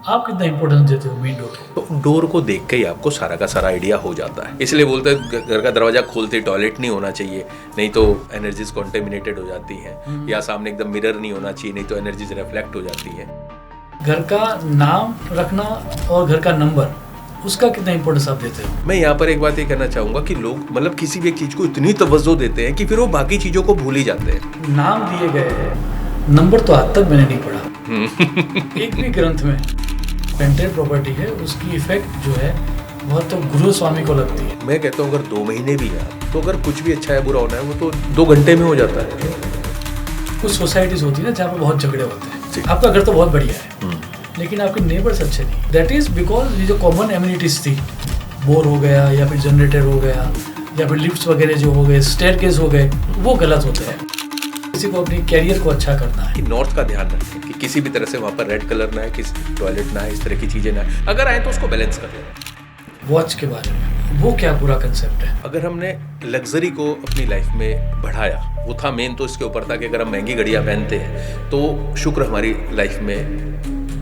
आप कितना इंपॉर्टेंस देते हो मेन डोर को? तो डोर को देख के ही आपको सारा का सारा आइडिया हो जाता है। इसलिए बोलते हैं घर का दरवाजा खोलते टॉयलेट नहीं होना चाहिए, नहीं तो एनर्जीज कॉन्टेमिनेटेड हो जाती हैं, या सामने एकदम मिरर नहीं होना चाहिए, नहीं तो एनर्जीज रिफ्लेक्ट हो जाती है। घर का नाम रखना और घर का नंबर, उसका कितना इंपॉर्टेंस आप देते हो? मैं यहाँ पर एक बात ये कहना चाहूँगा कि लोग मतलब किसी भी एक चीज़ को इतनी तवज्जो देते हैं कि फिर वो बाकी चीज़ों को भूल ही जाते हैं। नाम दिए गए हैं, नंबर तो आज तक मैंने नहीं पढ़ा एक भी ग्रंथ में। पेंटेड प्रॉपर्टी है, उसकी इफेक्ट जो है वह तो गुरु स्वामी को लगती है। मैं कहता हूँ अगर 2 महीने भी है तो अगर कुछ भी अच्छा है बुरा होना है वो तो 2 घंटे में हो जाता है। कुछ सोसाइटीज होती है ना जहाँ पे बहुत झगड़े होते हैं। आपका घर तो बहुत बढ़िया है लेकिन आपके नेबर्स अच्छे नहीं। दैट इज बिकॉज ये जो कॉमन एमिनिटीज थी, बोर हो गया या फिर जनरेटर हो गया या फिर लिफ्ट्स वगैरह जो हो गए, स्टेयरकेस हो गए, वो गलत होते हैं। किसी को अपनी कैरियर को अच्छा करना है, नॉर्थ का ध्यान रखें कि किसी भी तरह से वहाँ पर रेड कलर ना है, किसी टॉयलेट ना है, इस तरह की चीज़ें ना है। अगर आए तो उसको बैलेंस कर लें। वॉच के बारे में वो क्या पूरा कंसेप्ट है? अगर हमने लग्जरी को अपनी लाइफ में बढ़ाया, वो था मेन तो इसके ऊपर था कि अगर हम महंगी घड़ियाँ पहनते हैं तो शुक्र हमारी लाइफ में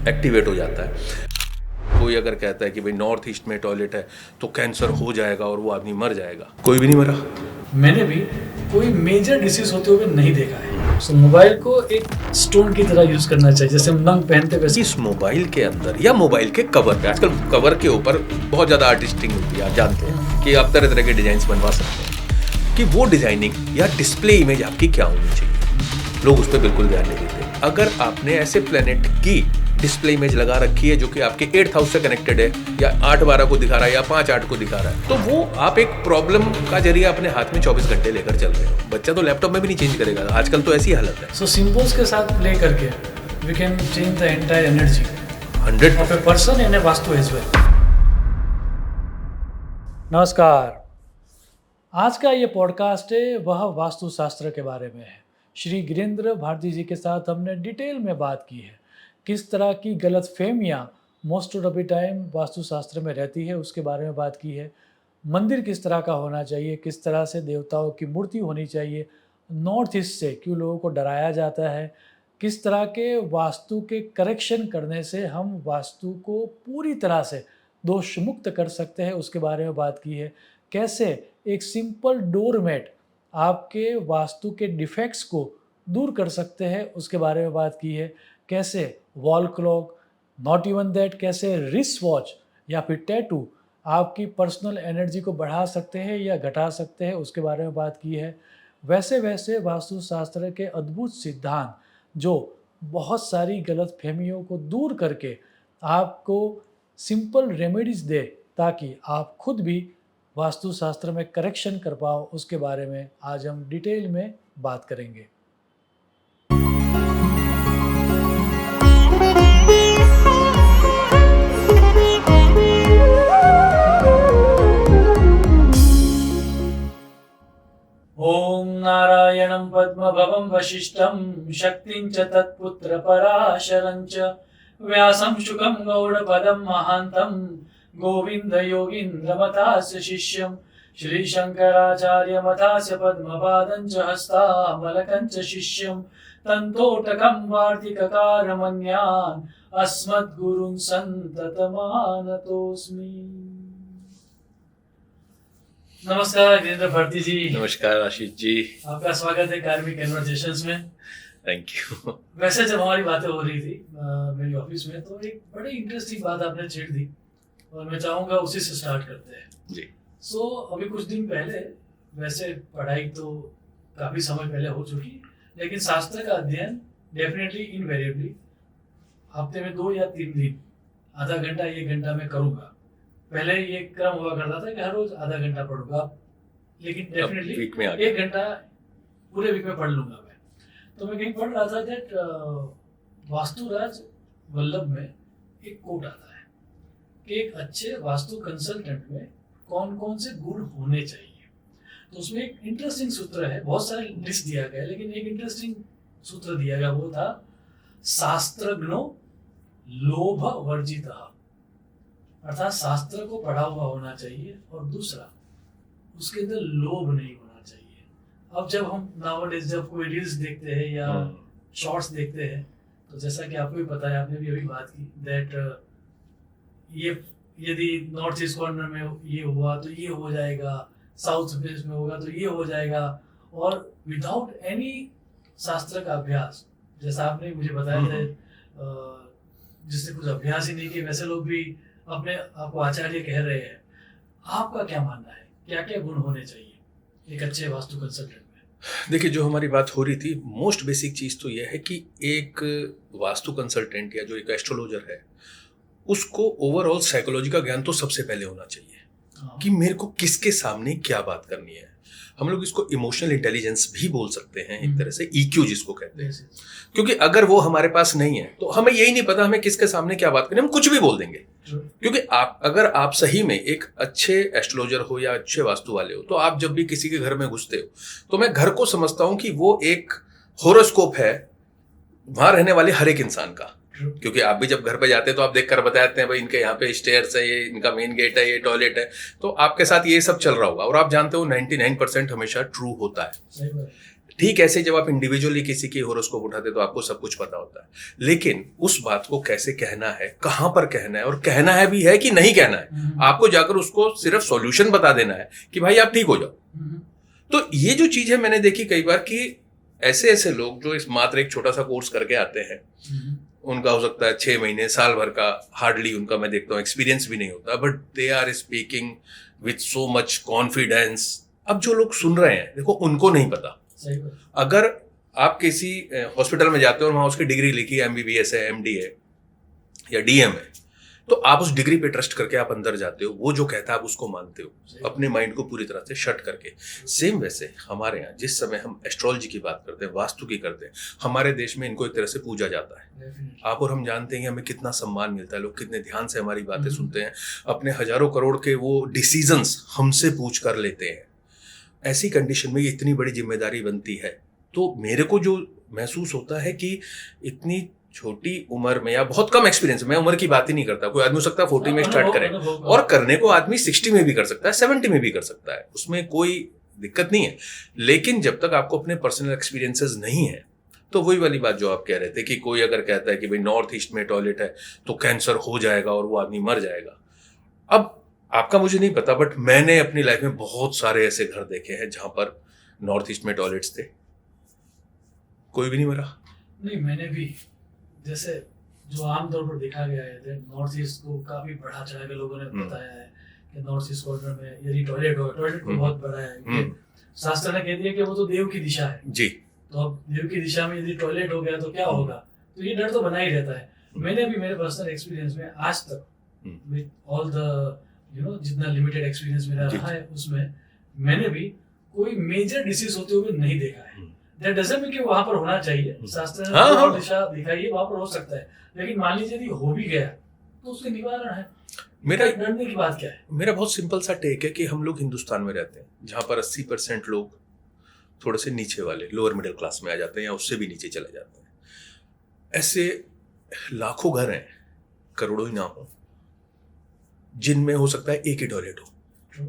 एक्टिवेट हो जाता है। कोई अगर कहता है कि भाई नॉर्थ ईस्ट में टॉयलेट है तो कैंसर हो जाएगा और वो आदमी मर जाएगा, कोई भी नहीं मरा। मैंने भी कोई मेजर डिसीज होते हुए नहीं देखा है। सो मोबाइल को एक स्टोन की तरह यूज करना चाहिए, जैसे हम नंग पहनते वैसे। इस मोबाइल के अंदर या मोबाइल के कवर पे, आजकल कवर के ऊपर बहुत ज़्यादा आर्टिस्टिंग होती है, आप जानते हैं कि आप तरह तरह के डिजाइन बनवा सकते हैं, कि वो डिजाइनिंग या डिस्प्ले इमेज आपकी क्या होनी चाहिए। लोग उस पर बिल्कुल ध्यान नहीं देते। अगर आपने ऐसे प्लेनेट की डिस्प्ले इमेज लगा रखी है जो कि आपके 8th हाउस से कनेक्टेड है, या 8-12 को दिखा रहा है या 5-8 को दिखा रहा है, तो वो आप एक प्रॉब्लम का जरिए अपने हाथ में 24 घंटे लेकर चल रहे हो। बच्चा तो लैपटॉप में भी नहीं चेंज करेगा, आजकल तो ऐसी हालत है। सो सिंबल्स के साथ प्ले करके we can change the entire energy 100 of a person and a vastu as well. नमस्कार, आज का ये पॉडकास्ट है वह वास्तुशास्त्र के बारे में है। श्री गिरीन्द्र भारती जी के साथ हमने डिटेल में बात की है, किस तरह की गलतफहमियाँ मोस्ट ऑफ द टाइम वास्तुशास्त्र में रहती है उसके बारे में बात की है। मंदिर किस तरह का होना चाहिए, किस तरह से देवताओं की मूर्ति होनी चाहिए, नॉर्थ ईस्ट से क्यों लोगों को डराया जाता है, किस तरह के वास्तु के करेक्शन करने से हम वास्तु को पूरी तरह से दोष मुक्त कर सकते हैं उसके बारे में बात की है। कैसे एक सिंपल डोर मैट आपके वास्तु के डिफेक्ट्स को दूर कर सकते हैं उसके बारे में बात की है। कैसे wall clock, not even that, कैसे रिस्ट वॉच या फिर टैटू आपकी पर्सनल एनर्जी को बढ़ा सकते हैं या घटा सकते हैं उसके बारे में बात की है। वैसे वैसे वास्तुशास्त्र के अद्भुत सिद्धांत जो बहुत सारी गलत फहमियों को दूर करके आपको सिंपल रेमेडीज दे ताकि आप खुद भी वास्तुशास्त्र में करेक्शन कर पाओ, उसके बारे में आज हम डिटेल में बात करेंगे। ओम नारायणं पद्मभवं वसिष्ठं शक्तिं च तत्पुत्र पराशरं च व्यासं शुकं गौडपदं महान्तं गोविन्द योगीन्द्रमथास्य शिष्यं श्रीशङ्कराचार्यमथास्य पद्मपादं च हस्तामलकं च शिष्यं तन्तोटकं वार्तिककारमन्यान् अस्मद्गुरुन् सन्ततमानतोऽस्मि। नमस्कार गिरीन्द्र भारती जी। नमस्कार आशीष जी, आपका स्वागत है कार्मिक कन्वर्सेशंस में। Thank you. वैसे जब हमारी बातें हो रही थी मेरी ऑफिस में तो एक बड़ी इंटरेस्टिंग बात आपने छेड़ दी और मैं चाहूँगा उसी से स्टार्ट करते हैं जी। सो अभी कुछ दिन पहले, वैसे पढ़ाई तो काफ़ी समय पहले हो चुकी, लेकिन शास्त्र का अध्ययन डेफिनेटली इनवेरिएबली हफ्ते में 2 या 3 दिन आधा घंटा 1 घंटा मैं करूँगा। पहले ये क्रम हुआ करता था कि हर रोज आधा घंटा पढ़ूंगा, लेकिन डेफिनेटली 1 घंटा पूरे वीक में पढ़ लूंगा मैं। तो मैं कहीं पढ़ रहा था दैट वास्तुराज वल्लभ में एक कोट आता है कि एक अच्छे वास्तु कंसल्टेंट में कौन कौन से गुण होने चाहिए। तो उसमें एक इंटरेस्टिंग सूत्र है, बहुत सारे लिस्ट दिया गया लेकिन एक इंटरेस्टिंग सूत्र दिया गया, वो था शास्त्रज्ञो लोभ वर्जितः, अर्थात शास्त्र को पढ़ा हुआ होना चाहिए और दूसरा उसके अंदर लोभ नहीं होना चाहिए। अब जब हम नाउअडेज जब कोई रील्स देखते हैं या शॉर्ट्स देखते हैं तो जैसा कि आपको भी पता है, आपने भी अभी बात की दैट ये यदि नॉर्थ ईस्ट कॉर्नर में ये हुआ तो ये हो जाएगा, साउथ फेस में होगा तो ये हो जाएगा, और विदाउट एनी शास्त्र का अभ्यास, जैसा आपने मुझे बताया था, जिसने कुछ अभ्यास ही नहीं किया वैसे लोग भी अपने आपको आचार्य कह रहे हैं। आपका क्या मानना है, क्या क्या गुण होने चाहिए एक अच्छे वास्तु कंसल्टेंट में? देखिए, जो हमारी बात हो रही थी, मोस्ट बेसिक चीज़ तो यह है कि एक वास्तु कंसल्टेंट या जो एक एस्ट्रोलॉजर है, उसको ओवरऑल साइकोलॉजी का ज्ञान तो सबसे पहले होना चाहिए कि मेरे को किसके सामने क्या बात करनी है। हम लोग इसको इमोशनल इंटेलिजेंस भी बोल सकते हैं, एक तरह से EQ जिसको कहते हैं। क्योंकि अगर वो हमारे पास नहीं है तो हमें यही नहीं पता हमें किसके सामने क्या बात करनी है, हम कुछ भी बोल देंगे। क्योंकि अगर आप सही में एक अच्छे एस्ट्रोलॉजर हो या अच्छे वास्तु वाले हो, तो आप जब भी किसी के घर में घुसते हो तो मैं घर को समझता हूं कि वो एक होरोस्कोप है वहां रहने वाले हर एक इंसान का। क्योंकि आप भी जब घर पे जाते हैं तो आप देख कर बताते हैं भाई इनके यहाँ पे स्टेयर्स है, ये इनका मेन गेट है, ये टॉयलेट है, तो आपके साथ ये सब चल रहा होगा और आप जानते हो 99% हमेशा ट्रू होता है। ठीक ऐसे जब आप इंडिविजुअली किसी की होरोस्कोप उठाते तो आपको सब कुछ पता होता है, लेकिन उस बात को कैसे कहना है, कहां पर कहना है और कहना है भी है कि नहीं कहना है, आपको जाकर उसको सिर्फ सॉल्यूशन बता देना है कि भाई आप ठीक हो जाओ। तो ये जो चीज है मैंने देखी कई बार कि ऐसे ऐसे लोग जो इस मात्र एक छोटा सा कोर्स करके आते हैं, उनका हो सकता है 6 महीने साल भर का, हार्डली उनका मैं देखता हूँ एक्सपीरियंस भी नहीं होता, but they are speaking with so much confidence. अब जो लोग सुन रहे हैं, देखो उनको नहीं पता। अगर आप किसी हॉस्पिटल में जाते हो और वहां उसकी डिग्री लिखी है, MBBS है, MD है या DM है, तो आप उस डिग्री पे ट्रस्ट करके आप अंदर जाते हो, वो जो कहता है आप उसको मानते हो, अपने माइंड को पूरी तरह से शट करके। सेम वैसे हमारे यहाँ जिस समय हम एस्ट्रोलॉजी की बात करते हैं, वास्तु की करते हैं, हमारे देश में इनको एक तरह से पूजा जाता है। आप और हम जानते हैं कि हमें कितना सम्मान मिलता है, लोग कितने ध्यान से हमारी बातें सुनते हैं, अपने हजारों करोड़ के वो डिसीजंस हमसे पूछ कर लेते हैं। ऐसी कंडीशन में ये इतनी बड़ी जिम्मेदारी बनती है, तो मेरे को जो महसूस होता है कि इतनी छोटी उम्र में या बहुत कम एक्सपीरियंस, मैं उम्र की बात ही नहीं करता, कोई आदमी हो सकता है 40 में स्टार्ट करे और करने को आदमी 60 में भी कर सकता है, 70 में भी कर सकता है, उसमें कोई दिक्कत नहीं है। लेकिन जब तक आपको अपने पर्सनल एक्सपीरियंसेस नहीं है, तो वही वाली बात जो आप कह रहे थे कि कोई अगर कहता है कि भाई नॉर्थ ईस्ट में टॉयलेट है तो कैंसर हो जाएगा और वो आदमी मर जाएगा। अब आपका मुझे नहीं पता, बट मैंने अपनी लाइफ में बहुत सारे ऐसे घर देखे हैं जहां पर नॉर्थ ईस्ट में टॉयलेट्स थे, कोई भी नहीं मरा। नहीं, मैंने भी, जैसे जो आमतौर पर देखा गया है, नॉर्थ ईस्ट को काफी बढ़ा चढ़ा के लोगों ने बताया है कि नॉर्थ ईस्ट कॉर्नर में यदि टॉयलेट होगा, टॉयलेट को बहुत बड़ा है, शास्त्र ने कह दिया कि वो तो देव की दिशा है जी, तो अब देव की दिशा में यदि टॉयलेट हो गया तो क्या होगा, तो ये डर तो बना ही रहता है। मैंने भी मेरे पर्सनल एक्सपीरियंस में आज तक विद ऑल द जितना लिमिटेड एक्सपीरियंस मेरा रहा है उसमें मैंने भी कोई मेजर डिसीज होते हुए नहीं देखा है। दैट डजंट मीन कि वहां पर होना चाहिए, शास्त्र ने और दिशा दिखाई है वहां पर हो सकता है, लेकिन मान लीजिए यदि हो भी गया तो उसके निवारण है। मेरा डरने की बात क्या है? मेरा बहुत सिंपल सा टेक है कि हम लोग हिंदुस्तान में रहते हैं जहां पर 80% लोग थोड़े से नीचे वाले लोअर मिडिल क्लास में आ जाते हैं या उससे भी नीचे चले जाते हैं। ऐसे लाखों घर हैं, करोड़ों ही ना हो, जिनमें हो सकता है एक ही टॉयलेट हो,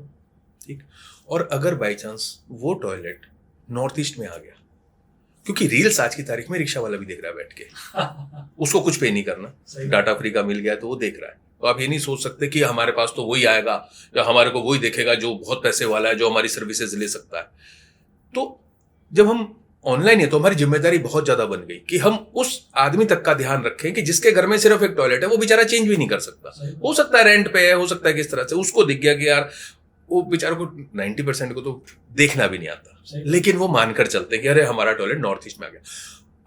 ठीक। और अगर बाई चांस वो टॉयलेट नॉर्थ ईस्ट में आ गया, क्योंकि रील्स आज की तारीख में रिक्शा वाला भी देख रहा है बैठ के, उसको कुछ पे नहीं करना, डाटा फ्री का मिल गया तो वो देख रहा है, तो आप ये नहीं सोच सकते कि हमारे पास तो वही आएगा या हमारे को वही देखेगा जो बहुत पैसे वाला है, जो हमारी सर्विसेज ले सकता है। तो जब हम ऑनलाइन है तो हमारी जिम्मेदारी बहुत ज्यादा बन गई कि हम उस आदमी तक का ध्यान रखें कि जिसके घर में सिर्फ एक टॉयलेट है, वो बेचारा चेंज भी नहीं कर सकता, हो सकता है रेंट पे है, हो सकता है किस तरह से, उसको दिख गया कि यार वो बेचारे को 90% को तो देखना भी नहीं आता, लेकिन वो मानकर चलते हैं कि अरे हमारा टॉयलेट नॉर्थ ईस्ट में आ गया।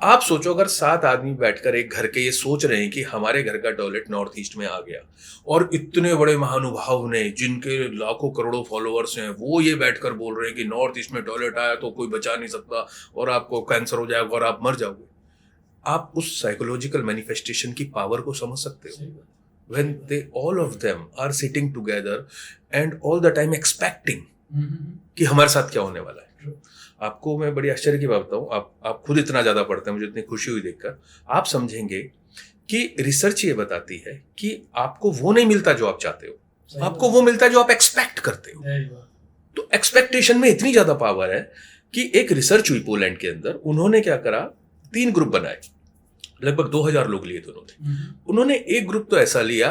आप सोचो अगर 7 आदमी बैठकर एक घर के ये सोच रहे हैं कि हमारे घर का टॉयलेट नॉर्थ ईस्ट में आ गया, और इतने बड़े महानुभाव ने जिनके लाखों करोड़ों फॉलोअर्स हैं वो ये बैठकर बोल रहे हैं कि नॉर्थ ईस्ट में टॉयलेट आया तो कोई बचा नहीं सकता और आपको कैंसर हो जाएगा और आप मर जाओगे, आप उस साइकोलॉजिकल मैनिफेस्टेशन की पावर को समझ सकते हो? When they all of them are sitting together and all the time expecting कि हमारे साथ क्या होने वाला है। आपको मैं बड़ी आश्चर्य की बात बताऊं, आप खुद इतना ज्यादा पढ़ते हैं, मुझे इतनी खुशी हुई देखकर, आप समझेंगे कि रिसर्च ये बताती है कि आपको वो नहीं मिलता जो आप चाहते हो, आपको वो मिलता है जो आप एक्सपेक्ट करते हो। तो एक्सपेक्टेशन में इतनी ज्यादा पावर है कि एक रिसर्च हुई पोलैंड के अंदर, उन्होंने क्या करा, 3 ग्रुप बनाए, लगभग 2000 लोग लिए थे उन्होंने एक ग्रुप तो ऐसा लिया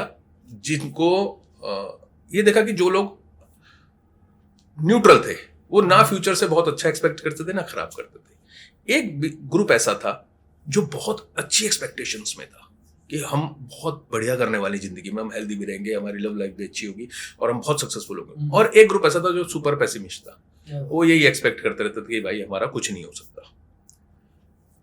जिनको ये देखा कि जो लोग न्यूट्रल थे वो ना फ्यूचर से बहुत अच्छा एक्सपेक्ट करते थे ना खराब करते थे। एक ग्रुप ऐसा था जो बहुत अच्छी एक्सपेक्टेशंस में था कि हम बहुत बढ़िया करने वाली जिंदगी में, हम हेल्दी भी रहेंगे, हमारी लव लाइफ भी अच्छी होगी और हम बहुत सक्सेसफुल होंगे। और एक ग्रुप ऐसा था जो सुपर पेसिमिस्ट था, वो यही एक्सपेक्ट करते रहते थे कि भाई हमारा कुछ नहीं हो सकता।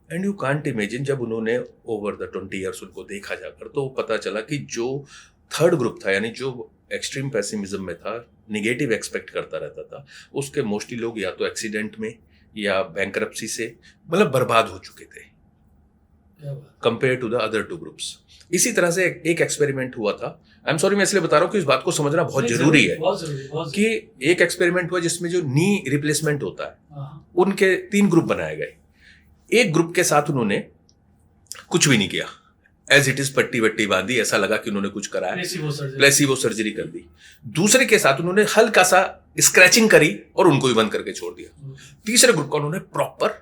एंड यू कांट इमेजिन, जब उन्होंने ओवर द 20 ईयर्स उनको देखा जाकर, तो पता चला कि जो थर्ड ग्रुप था, यानी जो एक्सट्रीम पेसिमिज्म में था, निगेटिव एक्सपेक्ट करता रहता था, उसके मोस्टली लोग या तो एक्सीडेंट में या बैंकरप्सी से मतलब बर्बाद हो चुके थे compare to the other two groups. इसी तरह से एक एक्सपेरिमेंट हुआ था। आई एम सॉरी, मैं इसलिए बता रहा हूँ कि इस बात को समझना बहुत जरूरी है कि एक एक्सपेरिमेंट हुआ जिसमें जो नी रिप्लेसमेंट होता है, उनके 3 ग्रुप बनाए गए। एक ग्रुप के साथ उन्होंने कुछ भी नहीं किया, एज इट इज पट्टी वट्टी बांधी, ऐसा लगा कि उन्होंने कुछ करा है, प्लेसिबो सर्जरी कर दी। दूसरे के साथ उन्होंने हल्का सा स्क्रैचिंग करी और उनको भी बंद करके छोड़ दिया। तीसरे ग्रुप का उन्होंने प्रॉपर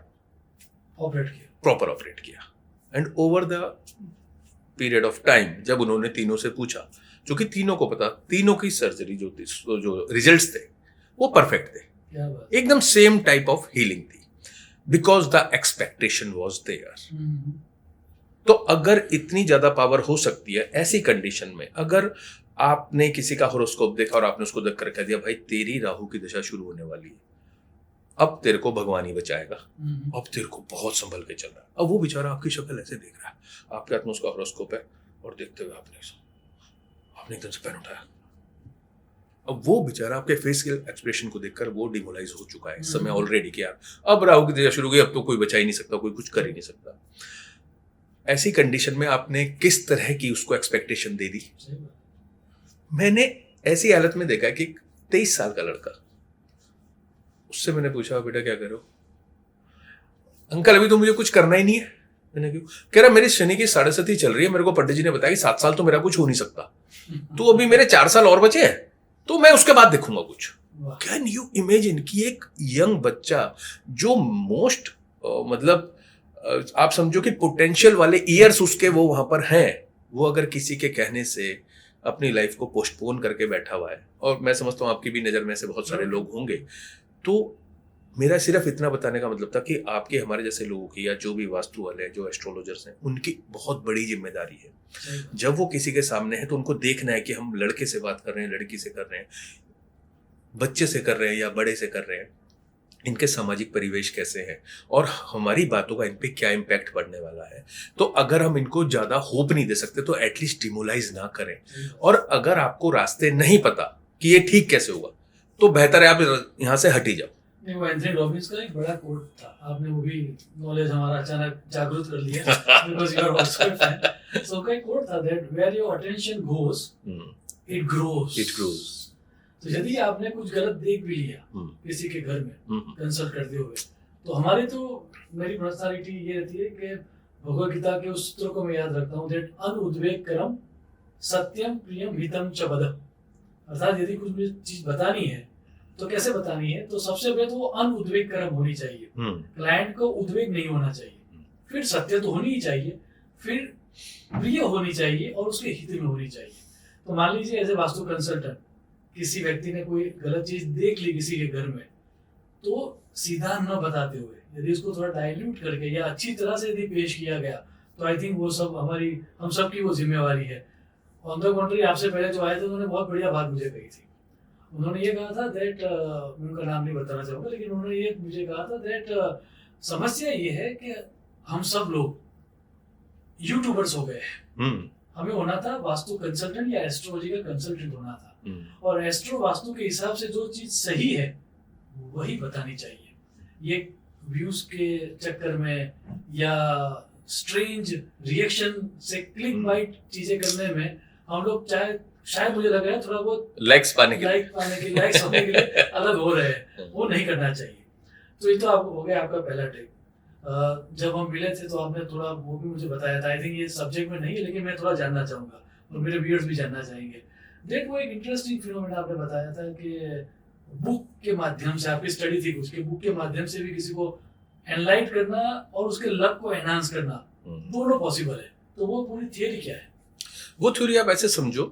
ऑपरेट किया। And over the period of time जब उन्होंने तीनों से पूछा, क्योंकि तीनों को पता, तीनों की सर्जरी जो रिजल्ट्स थे वो परफेक्ट थे, एकदम सेम टाइप ऑफ हीलिंग थी, because the expectation was there. तो अगर इतनी ज्यादा पावर हो सकती है ऐसी कंडीशन में, अगर आपने किसी का होरोस्कोप देखा और आपने उसको देखकर कह दिया भाई तेरी राहु की दशा शुरू होने वाली है, अब तेरे को भगवान ही बचाएगा, अब तेरे को बहुत संभल के चलना है। अब वो बेचारा आपकी शक्ल ऐसे देख रहा है, आपके हाथ में उसका होरोस्कोप है, और देखते हुए आपने एकदम से पेन उठाया। अब वो बेचारा आपके फेशियल एक्सप्रेशन को देखकर वो डिमोलाइज हो चुका है इस समय ऑलरेडी, कि यार अब राहु की दशा शुरू हो गई, अब तो कोई बचा ही नहीं सकता, कोई कुछ कर ही नहीं सकता। ऐसी कंडीशन में आपने किस तरह की उसको एक्सपेक्टेशन दे दी। मैंने ऐसी हालत में देखा कि 23 साल का लड़का, उससे मैंने पूछा बेटा क्या करो, अंकल अभी तो मुझे कुछ करना ही नहीं है। मैंने क्यों? कह रहा मेरी शनि की 7.5 चल रही है, मेरे को पंडित जी ने बताया कि 7 साल तो मेरा कुछ हो नहीं सकता, तो अभी मेरे 4 साल और बचे हैं, तो मैं उसके बाद देखूंगा कुछ। कैन यू इमेजिन कि एक यंग बच्चा जो मोस्ट मतलब आप समझो कि पोटेंशियल वाले ईयर्स उसके वो वहां पर हैं, वो अगर किसी के कहने से अपनी लाइफ को पोस्टपोन करके बैठा हुआ है, और मैं समझता हूँ आपकी भी नजर में से बहुत सारे लोग होंगे, तो मेरा सिर्फ इतना बताने का मतलब था कि आपके हमारे जैसे लोगों की, या जो भी वास्तु वाले हैं, जो एस्ट्रोलॉजर्स हैं, उनकी बहुत बड़ी जिम्मेदारी है। जब वो किसी के सामने है तो उनको देखना है कि हम लड़के से बात कर रहे हैं, लड़की से कर रहे हैं, बच्चे से कर रहे हैं या बड़े से कर रहे हैं, इनके सामाजिक परिवेश कैसे है और हमारी बातों का इन पे क्या इम्पैक्ट पड़ने वाला है। तो अगर हम इनको ज्यादा होप नहीं दे सकते तो एटलीस्ट डिमोलाइज ना करें। और अगर आपको रास्ते नहीं पता कि ये ठीक कैसे होगा, तो बेहतर है आप यहाँ से हट ही जाओ। नहीं, वो एंथनी रॉबिन्स का एक बड़ा कोट था, आपने वो भी नॉलेज हमारा अचानक जागरूक कर लिया because you are also a fan. सो का एक कोट था that where your attention goes it grows. तो यदि आपने कुछ गलत देख भी लिया किसी के घर में कंसल्ट करते हुए, तो हमारी तो मेरी पर्सनालिटी ये रहती है कि भगवद गीता के उस सूत्र को मैं याद रखता हूँ दैट अनुद्वेगकरम सत्यम प्रियम हितम च वद। अर्थात यदि कुछ भी चीज बतानी है तो कैसे बतानी है, तो सबसे पहले तो वो अनुद्वेगकरम होनी चाहिए, क्लाइंट को उद्वेग नहीं होना चाहिए, फिर सत्य तो होनी ही चाहिए, फिर प्रिय होनी चाहिए और उसके हित में होनी चाहिए। तो मान लीजिए एज ए वास्तु कंसल्टेंट किसी व्यक्ति ने कोई गलत चीज देख ली किसी के घर में, तो सीधा न बताते हुए यदि उसको थोड़ा डाइल्यूट करके या अच्छी तरह से यदि पेश किया गया, तो आई थिंक वो सब हम सब की वो जिम्मेवारी है। ऑन द कॉन्ट्री आपसे पहले जो आए थे उन्होंने बहुत बढ़िया बात मुझे कही थी। उन्होंने ये कहा था दैट उनका नाम नहीं बताना चाहूँगा, लेकिन उन्होंने ये मुझे कहा था दैट समस्या ये है कि हम सब लोग यूट्यूबर्स हो गए हैं। हमें होना था वास्तु कंसल्टेंट या एस्ट्रोलॉजी का कंसल्टेंट होना था, और एस्ट्रो वास्तु के हिसाब से जो चीज सही है वही बतानी चाहिए। ये व्यूज के चक्कर में या स्ट्रेंज रिएक्शन से क्लिक बाइट चीजें करने में हम लोग शायद मुझे लग रहा है थोड़ा बहुत लाइक्स पाने के लिए अलग हो रहे हैं, वो नहीं करना चाहिए। तो ये तो आप हो गया आपका पहला टेक। जब हम मिले थे तो आपने थोड़ा वो भी मुझे बताया था, आई थिंक ये सब्जेक्ट में नहीं है लेकिन मैं थोड़ा जानना चाहूंगा और मेरे व्यूअर्स भी जानना चाहेंगे। देख वो एक इंटरेस्टिंग फिनोमेना आपने बताया था कि बुक के माध्यम से, आपकी स्टडी थी कुछ के बुक के माध्यम से भी किसी को एनलाइट करना और उसके लक को एनहांस करना, दोनों पॉसिबल है। तो वो पूरी थियरी क्या है? वो थ्योरी आप ऐसे समझो,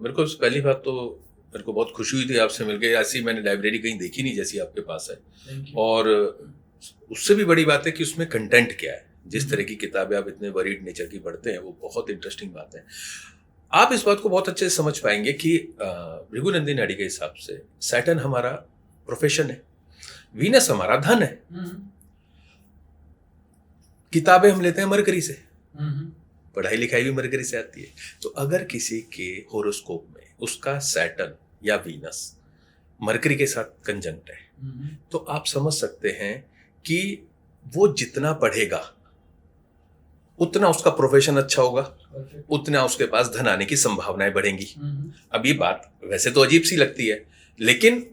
मेरे को पहली बात तो मेरे को बहुत खुशी हुई थी आपसे मिलकर, ऐसी मैंने लाइब्रेरी कहीं देखी नहीं जैसी आपके पास है। और उससे भी बड़ी बात है कि उसमें कंटेंट क्या है, जिस तरह की किताबें आप इतने वरीड नेचर की पढ़ते हैं वो बहुत इंटरेस्टिंग बात है। आप इस बात को बहुत अच्छे से समझ पाएंगे कि भृगुनंदिनी नाड़ी के हिसाब से सैटर्न हमारा प्रोफेशन है, वीनस हमारा धन है, किताबें हम लेते हैं मरकरी से, पढ़ाई लिखाई भी मरकरी से आती है। तो अगर किसी के होरोस्कोप में उसका सैटर्न या वीनस मरकरी के साथ कंजंक्ट है, तो आप समझ सकते हैं कि वो जितना पढ़ेगा उतना उसका प्रोफेशन अच्छा होगा, उतना उसके पास धन आने की संभावनाएं बढ़ेंगी। अब ये बात वैसे तो अजीब सी लगती है, लेकिन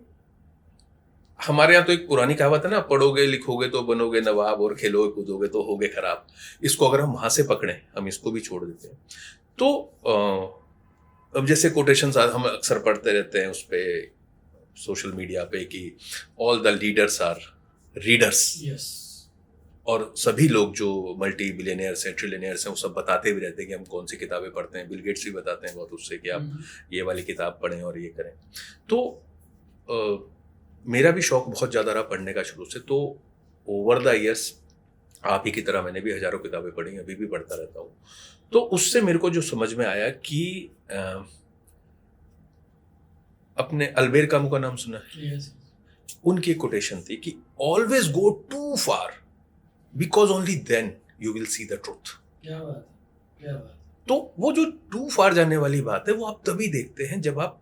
हमारे यहाँ तो एक पुरानी कहावत है ना, पढ़ोगे लिखोगे तो बनोगे नवाब और खेलोगे कूदोगे तो होगे खराब। इसको अगर हम वहां से पकड़ें, हम इसको भी छोड़ देते हैं तो अब जैसे कोटेशंस हम अक्सर पढ़ते रहते हैं उस पे सोशल मीडिया पे कि all the leaders are readers, और सभी लोग जो मल्टी बिलियनियर्स हैं, ट्रिलियनियर्स हैं, वो सब बताते भी रहते हैं कि हम कौन सी किताबें पढ़ते हैं। बिल गेट्स भी बताते हैं बहुत उससे कि आप ये वाली किताब पढ़ें और ये करें। तो मेरा भी शौक बहुत ज़्यादा रहा पढ़ने का शुरू से, तो ओवर द ईयर्स आप ही की तरह मैंने भी हजारों किताबें पढ़ी, अभी भी पढ़ता रहता हूँ। तो उससे मेरे को जो समझ में आया कि अपने अल्बेर कामू का नाम सुना है? उनकी एक कोटेशन थी कि always go to far because only then you will see the truth. क्या बात, क्या बात। तो वो जो टू फार जाने वाली बात है वो आप तभी देखते हैं जब आप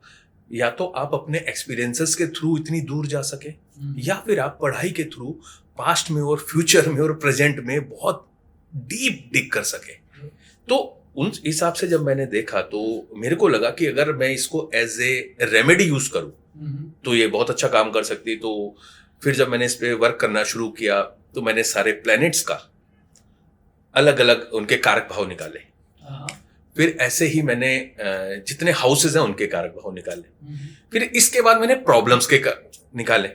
या तो आप अपने एक्सपीरियंसेस के थ्रू इतनी दूर जा सके, या फिर आप पढ़ाई के थ्रू पास्ट में और फ्यूचर में और प्रेजेंट में बहुत डीप डिग कर सके। तो उन हिसाब से जब मैंने देखा तो मेरे को लगा कि अगर मैं इसको एज ए रेमेडी यूज करूं तो ये बहुत अच्छा काम कर सकती। तो फिर जब मैंने इस पे वर्क करना शुरू किया तो मैंने सारे प्लैनेट्स का अलग अलग उनके कारक भाव निकाले। फिर ऐसे ही मैंने जितने हाउसेज हैं उनके कारक भाव निकाले। फिर इसके बाद मैंने प्रॉब्लम्स के निकाले।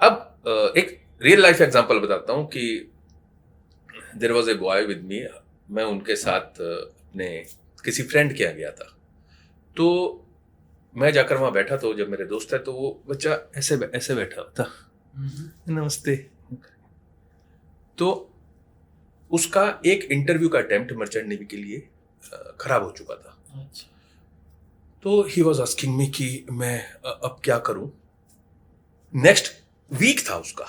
अब एक रियल लाइफ एग्जांपल बताता हूँ कि there was a boy with me. मैं उनके साथ अपने किसी फ्रेंड के यहाँ गया था, तो मैं जाकर वहाँ बैठा, तो जब मेरे दोस्त है तो वो बच्चा ऐसे बैठा था, नमस्ते। तो उसका एक इंटरव्यू का अटेम्प्ट मर्चेंट नेवी के लिए खराब हो चुका था। अच्छा। तो ही वॉज आस्किंग मी कि मैं अब क्या करूं। नेक्स्ट वीक था उसका।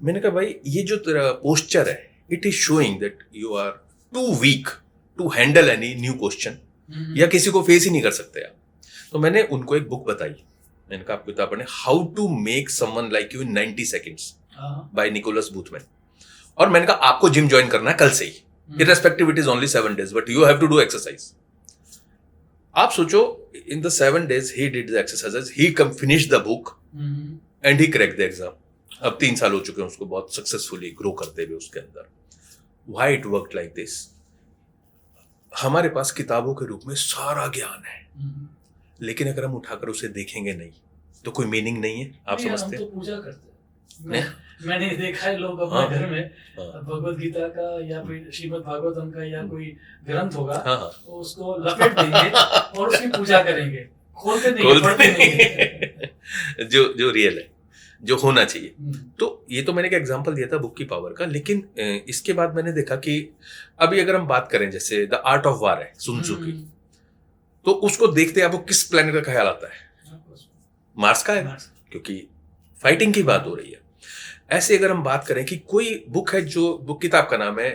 मैंने कहा भाई ये जो तेरा पोस्चर है it is showing that you are too weak to handle any new question, या किसी को फेस ही नहीं कर सकते आप। तो मैंने उनको एक बुक बताई, मैंने कहा आप किताब पढ़ें, how to make someone like you in 90 seconds by Nicholas Boothman. और मैंने कहा आपको जिम ज्वाइन करना है कल से ही, irrespective it is only 7 days, but you have to do exercise. आप सोचो in the 7 days he did the exercises, he finished the book and he cracked the exam. अब 3 साल हो चुके हैं उसको बहुत सक्सेसफुली ग्रो करते हुए उसके अंदर। Why it worked like this? हमारे पास किताबों के रूप में सारा ज्ञान है, लेकिन अगर हम उठाकर उसे देखेंगे नहीं तो कोई मीनिंग नहीं है। आप समझते हैं? हम तो पूजा करते हैं। मैंने देखा है लोग अपने घर में भगवत गीता का या फिर श्रीमद् भागवतम का या कोई ग्रंथ होगा, तो उसको लपेट देंगे और उसकी पूजा करेंगे, खोलते नहीं, पढ़ते नहीं। जो रियल है, जो होना चाहिए। तो ये तो मैंने एक एग्जांपल दिया था बुक की पावर का, लेकिन इसके बाद मैंने देखा कि अभी अगर हम बात करें जैसे द आर्ट ऑफ वार है सुन त्सू की, तो उसको देखते आपको किस प्लेनेट का ख्याल आता है? मार्स का है, क्योंकि फाइटिंग की बात हो रही है। ऐसे अगर हम बात करें कि कोई बुक है, जो बुक किताब का नाम है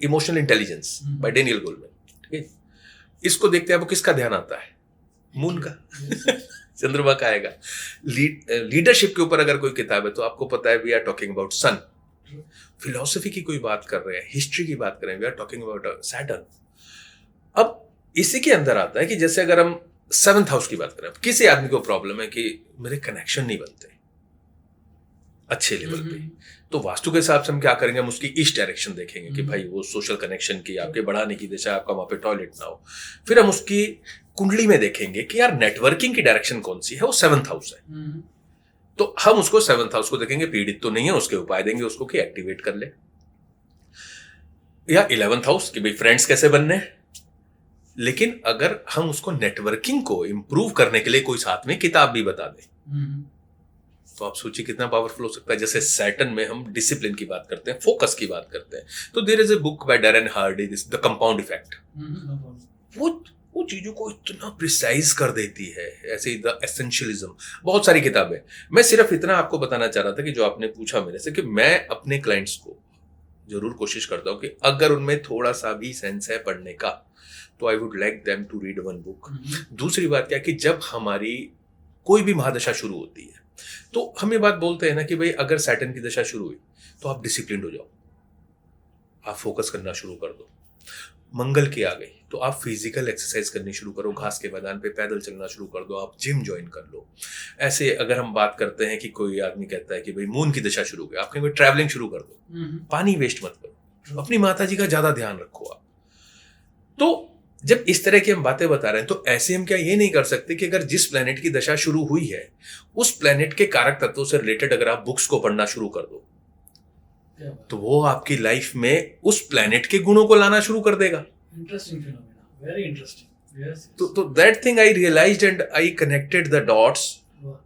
emotional intelligence by Daniel Goleman, ठीक है, इसको देखते हैं आपको किसका ध्यान आता है? मून का, चंद्रमा का आएगा। लीडरशिप के ऊपर अगर कोई किताब है तो आपको पता है we are talking about sun. Philosophy की कोई बात कर रहे हैं, हिस्ट्री की बात कर रहे हैं, we are talking about Saturn. अब इसी के अंदर आता है कि जैसे अगर हम 7th हाउस की बात करें, किसी आदमी को प्रॉब्लम है कि मेरे कनेक्शन नहीं बनते अच्छे लेवल पे, तो वास्तु के हिसाब से हम क्या करेंगे? हम उसकी ईस्ट डायरेक्शन देखेंगे कि भाई वो सोशल कनेक्शन की आपके बढ़ाने की दिशा, आपका वहां पे टॉयलेट ना हो। फिर हम उसकी कुंडली में देखेंगे कि यार नेटवर्किंग की डायरेक्शन कौन सी है, वो 7th हाउस है। तो हम उसको 7th हाउस को देखेंगे, पीड़ित तो नहीं है, उसके उपाय देंगे उसको कि एक्टिवेट कर ले। या 11th हाउस कि भाई फ्रेंड्स कैसे बनने, लेकिन अगर हम उसको नेटवर्किंग को इम्प्रूव करने के लिए कोई साथ में किताब भी बता दें तो आप सोचिए कितना पावरफुल हो सकता है। जैसे सैटर्न में हम डिसिप्लिन की बात करते हैं, फोकस की बात करते हैं, तो there is a book by Darren Hardy, this the compound effect. वो चीजों को इतना प्रिसाइज कर देती है, ऐसे द एसेंशियलिज्म, बहुत सारी किताबें। मैं सिर्फ इतना आपको बताना चाह रहा था कि जो आपने पूछा मेरे से, कि मैं अपने क्लाइंट्स को जरूर कोशिश करता हूँ कि अगर उनमें थोड़ा सा भी सेंस है पढ़ने का तो I would like them to read one book. दूसरी बात क्या कि जब हमारी कोई भी महादशा शुरू होती है तो हम ये बात बोलते हैं ना कि भाई अगर सैटर्न की दशा शुरू हुई तो आप डिसिप्लिन हो जाओ, आप फोकस करना शुरू कर दो। मंगल की आ गई तो आप फिजिकल एक्सरसाइज करनी शुरू करो, घास के मैदान पे पैदल चलना शुरू कर दो, आप जिम ज्वाइन कर लो। ऐसे अगर हम बात करते हैं कि कोई आदमी कहता है कि भाई मून की दशा शुरू हो गई, आप कहेंगे ट्रैवलिंग शुरू कर दो, पानी वेस्ट मत करो, अपनी माता जी का ज्यादा ध्यान रखो आप। तो जब इस तरह की हम बातें बता रहे हैं तो ऐसे हम क्या ये नहीं कर सकते कि अगर जिस प्लेनेट की दशा शुरू हुई है उस प्लेनेट के कारक तत्वों से रिलेटेड अगर आप बुक्स को पढ़ना शुरू कर दो तो वो आपकी लाइफ में उस प्लेनेट के गुणों को लाना शुरू कर देगा। Interesting phenomena, very interesting. Yes, तो that thing I realised and I connected the dots,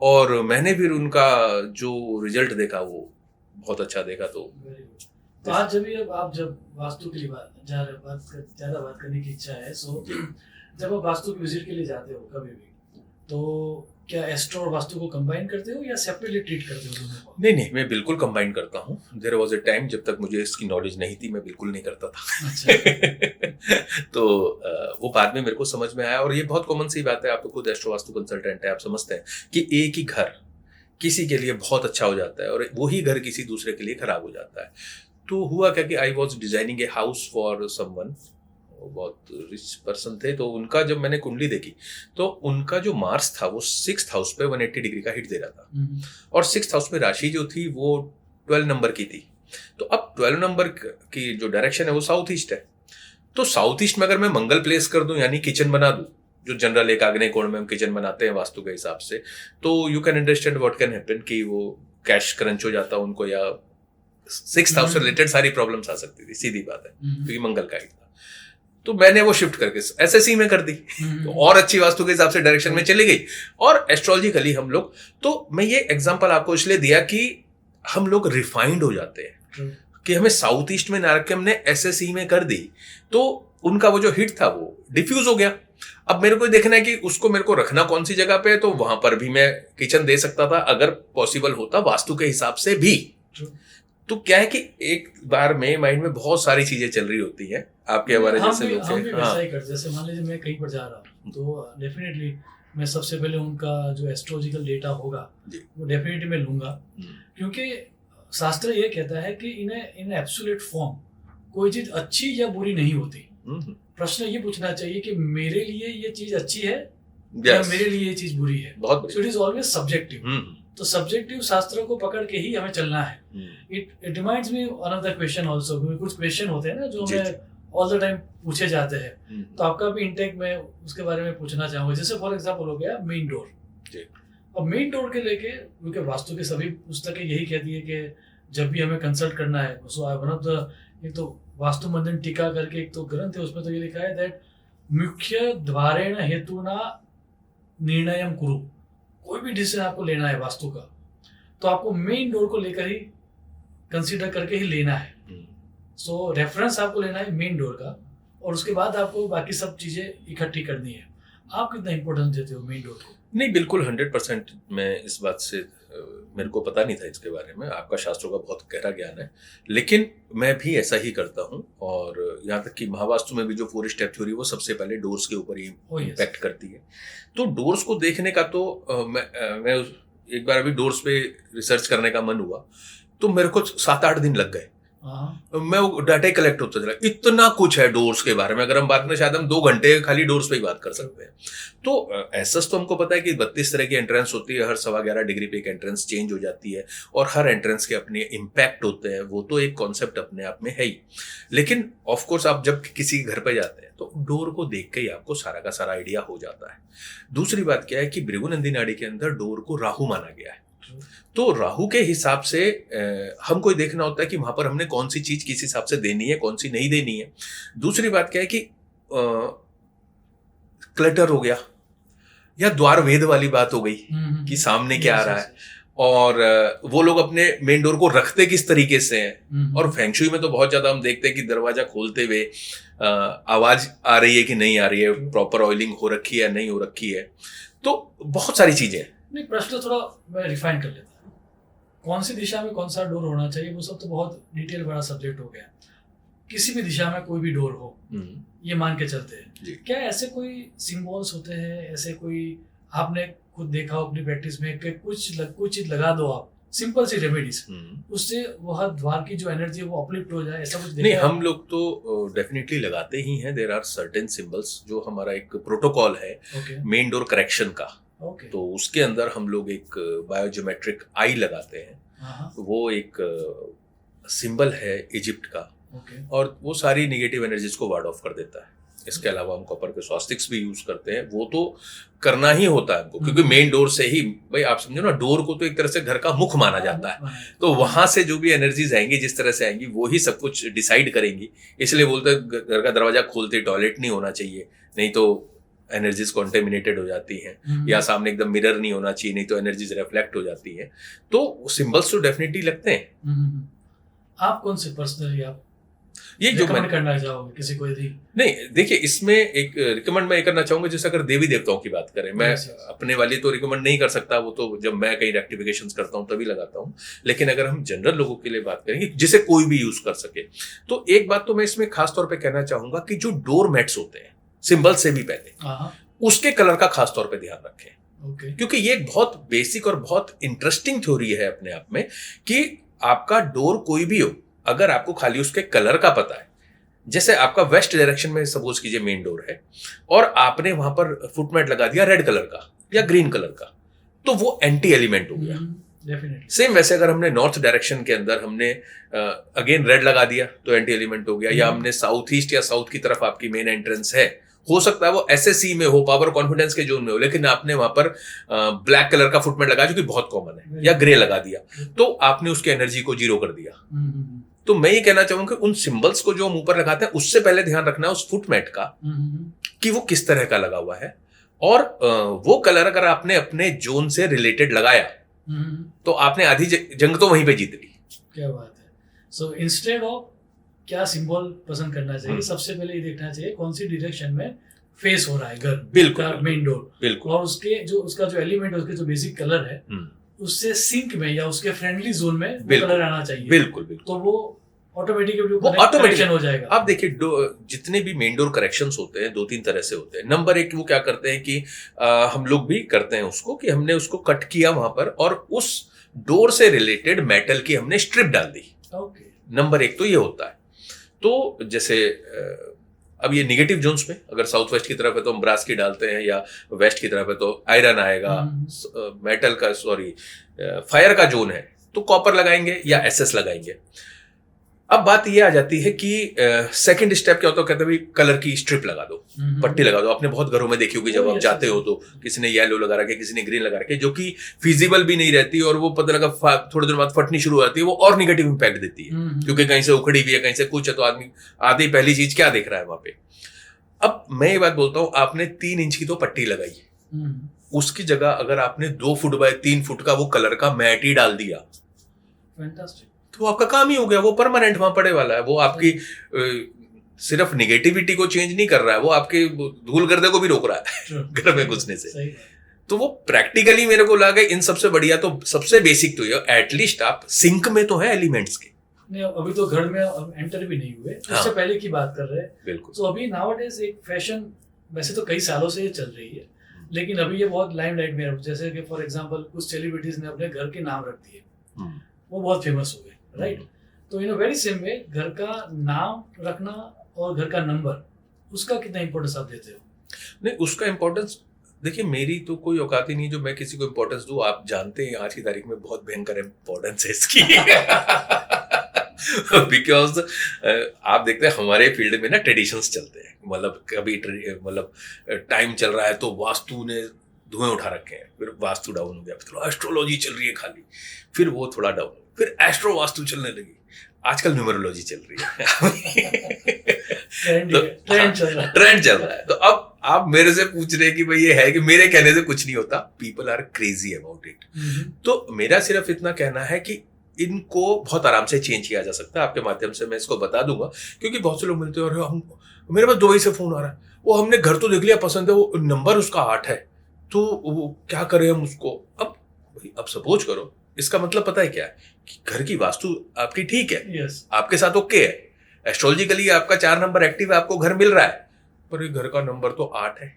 और मैंने फिर उनका जो रिजल्ट देखा वो बहुत अच्छा देखा। तो आज आप जब वास्तु के लिए ज्यादा बात करने की इच्छा है, सो जब आप वास्तु की विजिट के लिए जाते हो कभी भी, तो क्या एस्ट्रो और वास्तु को कंबाइन करते हो या सेपरेटली ट्रीट करते हो दोनों को? नहीं, मैं बिल्कुल कंबाइन करता हूँ। देयर वाज अ टाइम जब तक मुझे इसकी नॉलेज नहीं थी, मैं बिल्कुल नहीं करता था। अच्छा। तो वो बाद में मेरे को समझ में आया, और ये बहुत कॉमन सी बात है, आप तो खुद एस्ट्रो वास्तु कंसल्टेंट है, आप समझते हैं कि एक ही घर किसी के लिए बहुत अच्छा हो जाता है और वही घर किसी दूसरे के लिए खराब हो जाता है। तो हुआ क्या कि I was designing a house for someone, बहुत रिच पर्सन थे, तो उनका जब मैंने कुंडली देखी तो उनका जो मार्स था वो 6th हाउस पे 180 डिग्री का हिट दे रहा था, और 6th हाउस पे राशि जो थी वो 12 नंबर की थी। तो अब 12 नंबर की जो डायरेक्शन है वो साउथ ईस्ट है, तो साउथ ईस्ट में अगर मैं मंगल प्लेस कर दूं यानी किचन बना दूं, जो जनरल एक आग्नेय कोण में हम किचन बनाते हैं वास्तु के हिसाब से, तो you can understand what can happen कि वो कैश क्रंच हो जाता उनको, या 6th हाउस से रिलेटेड सारी प्रॉब्लम्स आ सकती थी, सीधी बात है, क्योंकि मंगल का हिट था। तो मैंने वो शिफ्ट करके एसएससी में कर दी, तो और अच्छी वास्तु के हिसाब से डायरेक्शन में चली गई। और एस्ट्रोलॉजिकली हम लोग, तो मैं ये एग्जांपल आपको इसलिए दिया कि हम लोग रिफाइंड हो जाते हैं कि हमें साउथ ईस्ट में ना रख के हमने एसएससी में कर दी, तो उनका वो जो हिट था वो डिफ्यूज हो गया। अब मेरे को देखना है कि उसको मेरे को रखना कौन सी जगह पे है, तो वहां पर भी मैं किचन दे सकता था अगर पॉसिबल होता वास्तु के हिसाब से भी। तो क्या है कि एक बार में माइंड में बहुत सारी चीजें चल रही होती हैं आपके हमारे जैसे लोग हम भी वैसा ही करते। जैसे मान लीजिए मैं कहीं पर जा रहा हूँ तो डेफिनेटली मैं सबसे पहले उनका जो एस्ट्रोलॉजिकल डेटा होगा वो डेफिनेटली मैं लूंगा, क्योंकि शास्त्र ये कहता है कि इन एब्सोल्यूट फॉर्म कोई चीज अच्छी या बुरी नहीं होती। प्रश्न ये पूछना चाहिए कि मेरे लिए ये चीज अच्छी है या मेरे लिए ये चीज बुरी है। So it is always subjective. तो सब्जेक्टिव शास्त्रों को पकड़ के ही हमें चलना है। It reminds me one of the question also, कुछ क्वेश्चन होते हैं ना जो हमें ऑल द टाइम पूछे जाते हैं, तो आपका भी इंटेक में उसके बारे में पूछना चाहूंगा। जैसे फॉर एग्जांपल हो गया मेन डोर। अब मेन डोर के लेके, क्योंकि वास्तु की सभी पुस्तकें यही कहती है कि जब भी हमें कंसल्ट करना है, सो वन ऑफ द, एक तो वास्तु मंदन टीका करके एक तो ग्रंथ है, उसमें तो ये लिखा है दैट मुख्य द्वारेण हेतुना निर्णयम कुरु। कोई भी डिसीजन आपको लेना है वास्तु का, तो आपको मेन डोर को लेकर ही कंसीडर करके ही लेना है। सो रेफरेंस आपको लेना है मेन डोर का, और उसके बाद आपको बाकी सब चीजें इकट्ठी करनी है। आप कितना इंपॉर्टेंस देते हो मेन डोर को? नहीं, बिल्कुल 100% मैं इस बात से, मेरे को पता नहीं था इसके बारे में, आपका शास्त्रों का बहुत गहरा ज्ञान है, लेकिन मैं भी ऐसा ही करता हूँ। और यहाँ तक कि महावास्तु में भी जो 4 स्टेप थ्योरी वो सबसे पहले डोर्स के ऊपर ही इम्पैक्ट करती है। तो डोर्स को देखने का तो मैं एक बार अभी डोर्स पे रिसर्च करने का मन हुआ तो मेरे को 7-8 दिन लग गए। मैं वो डाटा कलेक्ट होता चला, इतना कुछ है डोर्स के बारे में। अगर हम बात करें शायद हम 2 घंटे खाली डोर्स पे ही बात कर सकते हैं। तो ऐसा तो हमको पता है कि 32 तरह की एंट्रेंस होती है, हर 11.25 डिग्री पे एक एंट्रेंस चेंज हो जाती है, और हर एंट्रेंस के अपने इम्पैक्ट होते हैं। वो तो एक कॉन्सेप्ट अपने आप में है ही, लेकिन ऑफकोर्स आप जब किसी घर पे जाते हैं तो डोर को देख के ही आपको सारा का सारा आइडिया हो जाता है। दूसरी बात क्या है कि भृगुनंदी नाड़ी के अंदर डोर को राहु माना गया है, तो राहु के हिसाब से हमको देखना होता है कि वहां पर हमने कौन सी चीज किस हिसाब से देनी है, कौन सी नहीं देनी है। दूसरी बात क्या है कि क्लटर हो गया, या द्वार भेद वाली बात हो गई कि सामने क्या आ रहा है, और वो लोग अपने मेन डोर को रखते किस तरीके से हैं। और फेंगशुई में तो बहुत ज्यादा हम देखते हैं कि दरवाजा खोलते हुए आवाज आ रही है कि नहीं आ रही है, प्रॉपर ऑयलिंग हो रखी है या नहीं हो रखी है, तो बहुत सारी चीजें हैं। नहीं, प्रश्न थोड़ा मैं रिफाइन कर लेता हूँ, कौन सी दिशा में कौन सा डोर होना चाहिए, वो सब तो बहुत डिटेल बड़ा सब्जेक्ट हो गया। किसी भी दिशा में कोई भी डोर हो, ये मान के चलते हैं, क्या ऐसे कोई सिंबल्स होते हैं, ऐसे कोई आपने खुद देखा हो अपनी प्रैक्टिस में कि कुछ चीज लगा दो आप, सिंपल सी रेमेडीज, उससे वह द्वार की जो एनर्जी है वो अपलिफ्ट हो जाए, ऐसा कुछ देखा? नहीं, हम लोग तो डेफिनेटली लगाते ही हैं। देयर आर सर्टेन सिंबल्स जो हमारा एक प्रोटोकॉल है मेन डोर करेक्शन का, तो उसके अंदर हम लोग एक बायोज्योमेट्रिक आई लगाते हैं। वो एक सिंबल है इजिप्ट का, और वो सारी नेगेटिव एनर्जीज को वार्ड ऑफ कर देता है। इसके अलावा हम कॉपर के स्वास्टिक्स भी यूज करते हैं, वो तो करना ही होता है हमको, क्योंकि मेन डोर से ही, भाई आप समझो ना, डोर को तो एक तरह से घर का मुख माना जाता है, तो वहां से जो भी एनर्जीज आएंगी, जिस तरह से आएंगी, वो ही सब कुछ डिसाइड करेंगी। इसलिए बोलते हैं घर का दरवाजा खोलते टॉयलेट नहीं होना चाहिए, नहीं तो एनर्जीज कॉन्टेमिनेटेड हो जाती हैं, या सामने एकदम मिरर नहीं होना चाहिए, नहीं तो एनर्जीज रिफ्लेक्ट हो जाती है। तो सिंबल्स तो डेफिनेटली लगते हैं। आप कौन से पर्सनली आप ये जो मैं करना चाहोगे किसी को? यदि नहीं, देखिए, इसमें एक रिकमेंड मैं ये करना चाहूंगा, जैसे अगर देवी देवताओं की बात करें, मैं अपने वाली तो रिकमेंड नहीं कर सकता, वो तो जब मैं कहीं रेक्टिफिकेशंस करता हूं तभी लगाता हूं। लेकिन अगर हम जनरल लोगों के लिए बात करेंगे जिसे कोई भी यूज कर सके, तो एक बात तो मैं इसमें खास तौर पे कहना चाहूंगा कि जो डोर मैट्स होते हैं, सिंबल से भी पहले उसके कलर का खास तौर पे ध्यान रखें। क्योंकि ये एक बहुत बेसिक और बहुत इंटरेस्टिंग थ्योरी है अपने आप में, कि आपका डोर कोई भी हो, अगर आपको खाली उसके कलर का पता है, जैसे आपका वेस्ट डायरेक्शन में सपोज कीजिए मेन डोर है, और आपने वहां पर फुटमेट लगा दिया रेड कलर का या ग्रीन कलर का, तो वो एंटी एलिमेंट हो गया। सेम वैसे अगर हमने नॉर्थ डायरेक्शन के अंदर हमने अगेन रेड लगा दिया तो एंटी एलिमेंट हो गया, या हमने साउथ ईस्ट या साउथ की तरफ आपकी मेन एंट्रेंस है, हो सकता है वो एसएससी में हो, पावर कॉन्फिडेंस के जोन में हो, लेकिन आपने वहां पर ब्लैक कलर का फुटमेट लगाया जो कि बहुत कॉमन है, या ग्रे लगा दिया, तो आपने उसकी एनर्जी को जीरो कर दिया। तो मैं ये कहना चाहूंगा कि उन सिंबल्स को जो हम ऊपर लगाते हैं, उससे पहले ध्यान रखना है उस फुटमेट का कि वो किस तरह का लगा हुआ है, और वो कलर अगर आपने अपने जोन से रिलेटेड लगाया तो आपने आधी जंग तो वहीं पे जीत ली। क्या बात है। सो इंस्टेड ऑफ क्या सिंबल पसंद करना चाहिए, सबसे पहले ये देखना चाहिए कौन सी डायरेक्शन में फेस हो रहा है घर, बिल्कुल मेन डोर, बिल्कुल, और उसका जो एलिमेंट है, उसके जो बेसिक कलर है, उससे सिंक में या उसके फ्रेंडली जोन में कलर आना चाहिए। बिल्कुल बिल्कुल, तो वो ऑटोमेटिकली हो जाएगा। आप देखिए, जितने भी मेन डोर करेक्शंस होते हैं, 2-3 तरह से होते हैं। नंबर 1 वो क्या करते हैं कि हम लोग भी करते हैं उसको, कि हमने उसको कट किया वहां पर, और उस डोर से रिलेटेड मेटल की हमने स्ट्रिप डाल दी। नंबर 1 तो ये होता है। तो जैसे अब ये निगेटिव जोन्स में, अगर साउथ वेस्ट की तरफ है तो हम ब्रास की डालते हैं, या वेस्ट की तरफ है तो आयरन आएगा, मेटल का, सॉरी, फायर का जोन है तो कॉपर लगाएंगे या एसएस लगाएंगे। अब बात ये आ जाती है कि सेकंड स्टेप क्या होता है, कहते हैं भाई कलर की स्ट्रिप लगा दो, पट्टी लगा दो। आपने बहुत घरों में देखी होगी, जब आप जाते हो तो किसी ने येलो लगा रखे, किसी ने ग्रीन लगा रखे, जो कि फिजिबल भी नहीं रहती, और वो पता लगा थोड़ी देर बाद फटनी शुरू हो जाती है, वो और निगेटिव इंपैक्ट देती है, क्योंकि कहीं से उखड़ी हुई है, कहीं से कुछ है, तो आदमी आधी पहली चीज क्या देख रहा है वहां पे। अब मैं ये बात बोलता हूँ, आपने 3 इंच की तो पट्टी लगाई, उसकी जगह अगर आपने 2 फुट बाय 3 फुट का वो कलर का मैट ही डाल दिया, तो आपका काम ही हो गया, वो परमानेंट वहां पड़े वाला है। वो आपकी सिर्फ निगेटिविटी को चेंज नहीं कर रहा है, वो आपके धूल गर्दे को भी रोक रहा है घर में घुसने से। तो वो प्रैक्टिकली मेरे को लगा इन सबसे बढ़िया तो सबसे बेसिक तो ये, एटलीस्ट आप सिंक में तो है एलिमेंट्स के। नहीं, अभी तो घर में एंटर भी नहीं हुए, उससे पहले की बात कर रहे हैं। बिल्कुल। तो अभी नाउअडेज एक फैशन, वैसे तो कई सालों से ये चल रही है, लेकिन अभी ये बहुत लाइमलाइट में है। जैसे कि फॉर एग्जांपल कुछ सेलिब्रिटीज ने अपने घर के नाम रख दिए, वो बहुत फेमस हो गए, राइट। तो इन अ वेरी सेम वे, घर का नाम रखना और घर का नंबर, उसका कितना इंपॉर्टेंस आप देते हो? नहीं, उसका इंपॉर्टेंस देखिए, मेरी तो कोई औकात ही नहीं जो मैं किसी को इंपॉर्टेंस दूं। आप जानते हैं आज की तारीख में बहुत भयंकर इंपॉर्टेंस है इसकी। बिकॉज आप देखते हैं हमारे फील्ड में ना ट्रेडिशंस चलते हैं, मतलब कभी मतलब टाइम चल रहा है तो वास्तु ने धुएं उठा रखे हैं, फिर वास्तु डाउन हो गया, फिर एस्ट्रोलॉजी चल रही है खाली, फिर वो थोड़ा डाउन, फिर एस्ट्रो वास्तु चलने लगी, आजकल न्यूमरोलॉजी चल रही है। ट्रेंड चल रहा है। तो अब आप मेरे से पूछ रहे हैं कि भाई ये है कि मेरे कहने से कुछ नहीं होता, people are crazy about it. तो मेरा सिर्फ इतना कहना है कि इनको बहुत आराम से चेंज किया जा सकता है, आपके माध्यम से मैं इसको बता दूंगा, क्योंकि बहुत से लोग मिलते हैं और हम मेरे पास दुबई से फोन आ रहा है, वो हमने घर तो देख लिया, पसंद है, वो नंबर उसका 8 है, तो वो क्या करें हम उसको। अब सपोज करो, इसका मतलब पता है क्या है कि घर की वास्तु आपकी ठीक है, yes. आपके साथ ओके है, एस्ट्रोलॉजिकली आपका 4 नंबर एक्टिव है, आपको घर मिल रहा है, पर ये घर का नंबर तो 8 है,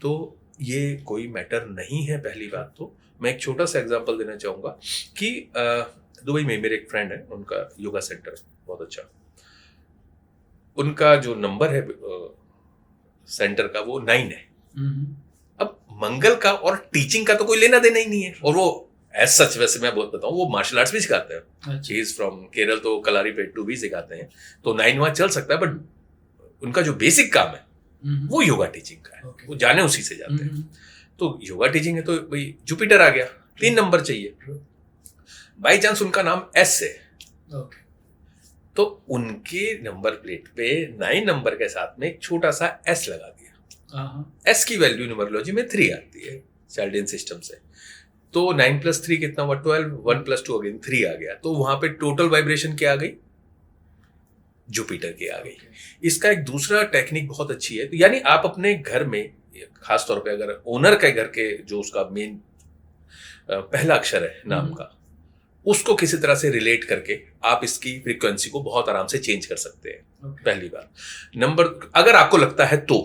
तो ये कोई मैटर नहीं है। पहली बात तो मैं एक छोटा सा एग्जांपल देना चाहूंगा कि दुबई में मेरे एक फ्रेंड है, उनका योगा सेंटर है बहुत अच्छा, उनका जो नंबर है सेंटर का वो 9 है। अब मंगल का और टीचिंग का तो कोई लेना देना ही नहीं है, और वो एज सच, वैसे मैं बहुत बताऊं, वो मार्शल आर्ट्स भी सिखाते हैं, ही इज फ्रॉम केरल, तो कलारीपेट्टू भी सिखाते हैं, तो 9 वहां चल सकता है, बट उनका जो बेसिक काम है वो योगा टीचिंग का है, वो जाने उसी से जाते हैं। तो योगा टीचिंग है तो भाई जुपिटर आ गया, 3 नंबर चाहिए, बाई चांस उनका नाम एस है, तो उनके नंबर प्लेट पे 9 नंबर के साथ में एक छोटा सा एस लगा दिया। एस की वैल्यू न्यूमरोलॉजी में 3 आती है चार्डियन सिस्टम से, तो 9 + 3 कितना हुआ 12, 1 + 2 अगेन 3 आ गया, तो वहां पे टोटल वाइब्रेशन क्या आ गई, जुपिटर की आ गई। इसका एक दूसरा टेक्निक बहुत अच्छी है, तो यानी आप अपने घर में, खास तौर पे अगर ओनर के घर के जो उसका मेन पहला अक्षर है नाम का, उसको किसी तरह से रिलेट करके आप इसकी फ्रीक्वेंसी को बहुत आराम से चेंज कर सकते हैं। पहली बात। नंबर, अगर आपको लगता है तो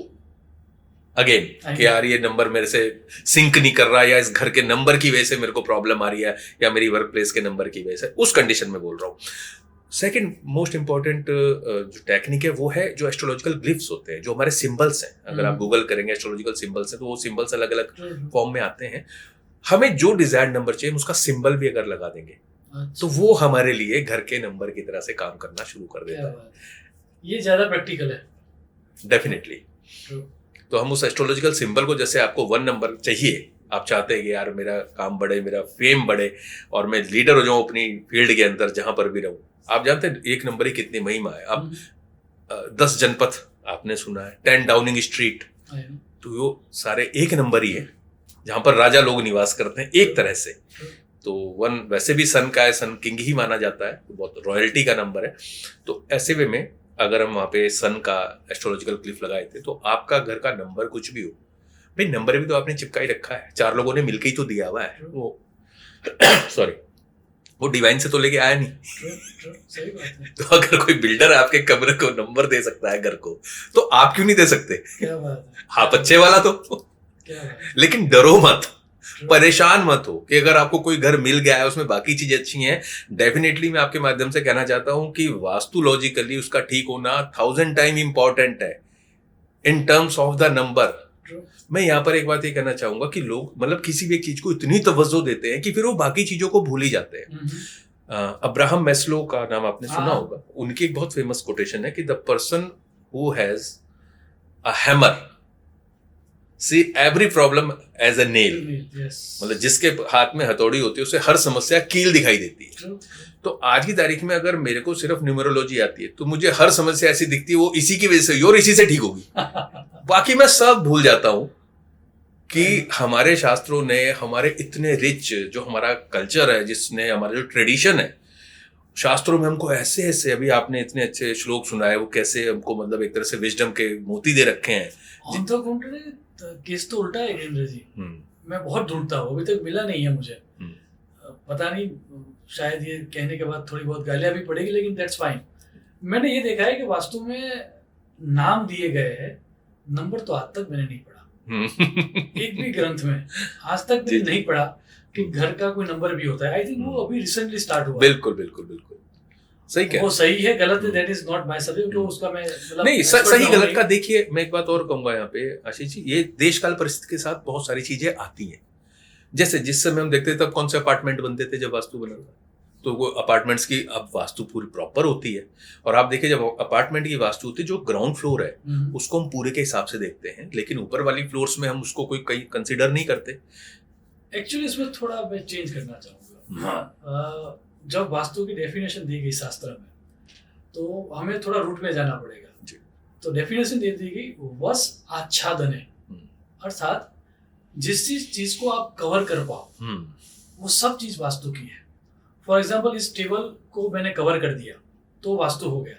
अगेन कि यार ये नंबर मेरे से सिंक नहीं कर रहा, या इस घर के नंबर की वजह से मेरे को प्रॉब्लम आ रही है, या मेरी वर्क प्लेस के नंबर की वजह से, उस कंडीशन में बोल रहा हूँ। सेकंड मोस्ट इंपॉर्टेंट जो टेक्निक है वो है जो एस्ट्रोलॉजिकल ग्लिफ्स होते हैं, जो हमारे सिंबल्स हैं। अगर आप गूगल करेंगे एस्ट्रोलॉजिकल सिंबल्स हैं, तो वो सिंबल्स अलग अलग फॉर्म में आते हैं। हमें जो डिजायर्ड नंबर चाहिए उसका सिंबल भी अगर लगा देंगे तो वो हमारे लिए घर के नंबर की तरह से काम करना शुरू कर देता है। ये ज्यादा प्रैक्टिकल है डेफिनेटली। तो हम उस एस्ट्रोलॉजिकल सिंबल को, जैसे आपको 1 नंबर चाहिए, आप चाहते हैं कि यार मेरा काम बढ़े, मेरा फेम बढ़े और मैं लीडर हो जाऊं अपनी फील्ड के अंदर जहां पर भी रहूं। आप जानते हैं 1 नंबर ही कितनी महिमा है। आप 10 जनपथ आपने सुना है, 10 डाउनिंग स्ट्रीट, तो वो सारे 1 नंबर ही है जहां पर राजा लोग निवास करते हैं एक तरह से। तो 1 वैसे भी सन का है, सन किंग ही माना जाता है, तो बहुत रॉयल्टी का नंबर है। तो ऐसे वे में अगर हम वहां पे सन का एस्ट्रोलॉजिकल क्लिफ लगाए थे, तो आपका घर का नंबर कुछ भी हो, भाई नंबर भी तो आपने चिपका ही रखा है, 4 लोगों ने मिलकर ही तो दिया हुआ है वो सॉरी, वो डिवाइन से तो लेके आया नहीं। सही बात है। तो अगर कोई बिल्डर आपके कमरे को नंबर दे सकता है घर को, तो आप क्यों नहीं दे सकते? क्या बात है। आप अच्छे वाला तो क्या बात है। लेकिन डरो मत, परेशान मत हो कि अगर आपको कोई घर मिल गया है उसमें बाकी चीजें अच्छी हैं। डेफिनेटली मैं आपके माध्यम से कहना चाहता हूं कि वास्तुलॉजिकली उसका ठीक होना 1000 टाइम इंपॉर्टेंट है in terms of the number. मैं यहाँ पर एक बात ये कहना चाहूंगा कि लोग मतलब किसी भी एक चीज को इतनी तवज्जो देते हैं कि फिर वो बाकी चीजों को भूल ही जाते हैं। अब्राहम मैस्लो का नाम आपने सुना होगा, उनकी एक बहुत फेमस कोटेशन है कि the person who has a hammer see every problem as a nail. मतलब जिसके हाथ में हथौड़ी होती है उसे हर समस्या कील दिखाई देती है। तो आज की तारीख में अगर मेरे को सिर्फ न्यूमरोलॉजी आती है तो मुझे हर समस्या ऐसी दिखती है वो इसी की वजह से हुई और इसी से ठीक होगी। बाकी मैं सब भूल जाता हूं कि हमारे शास्त्रों ने हमारे इतने रिच जो हमारा कल्चर है, जिसने हमारा जो ट्रेडिशन है, शास्त्रों में हमको ऐसे ऐसे, अभी आपने इतने अच्छे श्लोक सुनाए, वो कैसे हमको मतलब एक तरह से विजडम के मोती दे रखे हैं। केस तो उल्टा है गिरिंद्र जी। मैं बहुत ढूंढता हूँ, अभी तक मिला नहीं है मुझे। पता नहीं, शायद ये कहने के बाद थोड़ी बहुत गालियां भी पड़ेगी, लेकिन दैट्स फाइन। मैंने ये देखा है कि वास्तु में नाम दिए गए हैं, नंबर तो आज तक मैंने नहीं पढ़ा एक भी ग्रंथ में आज तक मैंने नहीं पढ़ा कि घर का कोई नंबर भी होता है। आई थिंक वो अभी रिसेंटली स्टार्ट हुआ। बिल्कुल बिल्कुल बिल्कुल सही कह, वो सही है गलत है that is not my subject. तो उसका मैं मतलब नहीं सही गलत का देखिए, मैं एक बात और कहूंगा यहाँ पे आशीष जी, ये देश काल परिस्थिति के साथ बहुत सारी चीजें आती हैं। जैसे जिस समय हम देखते थे तब कौन से अपार्टमेंट बनते थे जब वास्तु बना था, तो वो अपार्टमेंट्स की अब वास्तु पूरी प्रॉपर होती है। और आप देखिए जब अपार्टमेंट की वास्तु होती है, जो ग्राउंड फ्लोर है उसको हम पूरे के हिसाब से देखते हैं, लेकिन ऊपर वाली फ्लोर्स में हम उसको कोई कहीं कंसिडर नहीं करते। एक्चुअली इसमें थोड़ा मैं चेंज करना चाहूंगा। जब वास्तु की डेफिनेशन दी गई शास्त्र में, तो हमें थोड़ा रूट में जाना पड़ेगा। तो डेफिनेशन दे दी गई वस आच्छादन है, हम्म, अर्थात जिस चीज को आप कवर कर पाओ वो सब चीज वास्तु की है। फॉर एग्जाम्पल इस टेबल को मैंने कवर कर दिया तो वास्तु हो गया,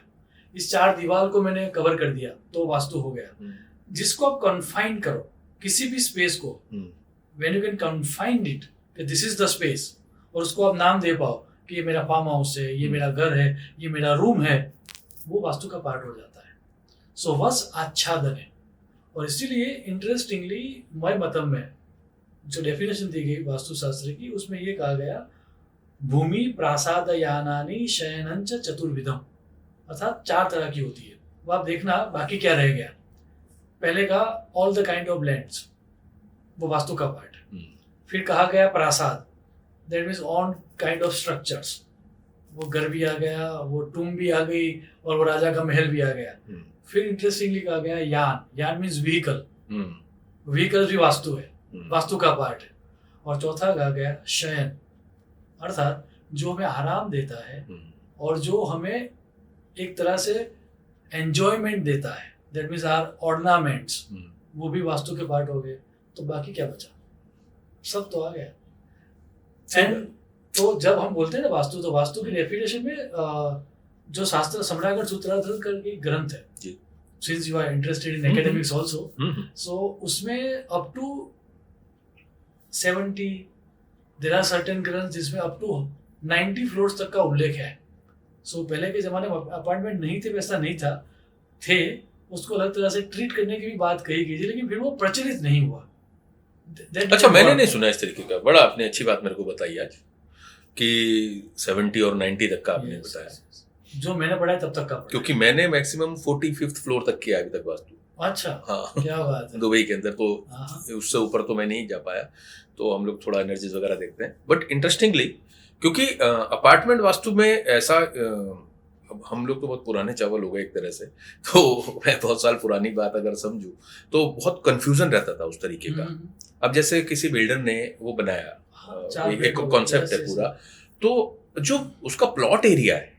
इस 4 दीवार को मैंने कवर कर दिया तो वास्तु हो गया। जिसको आप कन्फाइन करो किसी भी स्पेस को, when you can confine it कि दिस इज द स्पेस, और उसको आप नाम दे पाओ कि ये मेरा फार्म हाउस है, ये मेरा घर है, ये मेरा रूम है, वो वास्तु का पार्ट हो जाता है। सो वस आच्छादन है। और इसीलिए इंटरेस्टिंगली मय मतम में जो डेफिनेशन दी गई वास्तुशास्त्र की, उसमें ये कहा गया भूमि प्रासादयानानि शयनंच चतुर्विधम, अर्थात 4 तरह की होती है। वो आप देखना बाकी क्या रह गया। पहले कहा all the kind of lands, वो वास्तु का पार्ट है। फिर कहा गया प्रासाद, that means on kind of structures, वो घर भी आ गया, वो टूम भी आ गई, और वो राजा का महल भी आ गया। फिर इंटरेस्टिंगली कहा गया यान, यान मीन्स व्हीकल, व्हीकल भी वास्तु है, वास्तु का पार्ट है। और चौथा कहा गया शयन, अर्थात जो हमें आराम देता है और जो हमें एक तरह से एंजॉयमेंट देता है, दैट मीन्स आर ऑर्नामेंट्स, वो भी वास्तु के पार्ट हो गए। तो बाकी क्या बचा, सब तो आ गया। एंड तो जब हम बोलते हैं ना वास्तु, तो वास्तु की डेफिनेशन में जो शास्त्र सम्रागढ़ सूत्रार्थ करके ग्रंथ है, since you are interested in academics also, so उसमें up to 70 there are certain ग्रंथ जिसमें अप टू 90 फ्लोर्स तक का उल्लेख है। सो पहले के जमाने में अपार्टमेंट नहीं थे, वैसा नहीं था, थे, उसको अलग तरह से ट्रीट करने की भी बात कही गई थी, लेकिन फिर वो प्रचलित नहीं हुआ। अच्छा, मैंने नहीं सुना इस तरीके का। बड़ा आपने अच्छी बात मेरे को बताई आज कि 70 और 90 तक का आपने बताया। जो मैंने पढ़ा है तब तक का पढ़ा, क्योंकि मैंने मैक्सिमम 45th फ्लोर तक किया अभी तक वास्तु। अच्छा, हाँ, क्या बात है। दुबई के अंदर, तो उससे ऊपर तो मैं नहीं जा पाया, तो हम लोग थोड़ा एनर्जीज वगैरह देखते हैं। बट इंटरेस्टिंगली, क्योंकि अपार्टमेंट वास्तु में ऐसा, अब हम लोग तो बहुत पुराने चावल हो गए एक तरह से, तो मैं बहुत साल पुरानी बात अगर समझूं तो बहुत कंफ्यूजन रहता था उस तरीके का। अब जैसे किसी बिल्डर ने वो बनाया, एक कॉन्सेप्ट है पूरा, तो जो उसका प्लॉट एरिया है,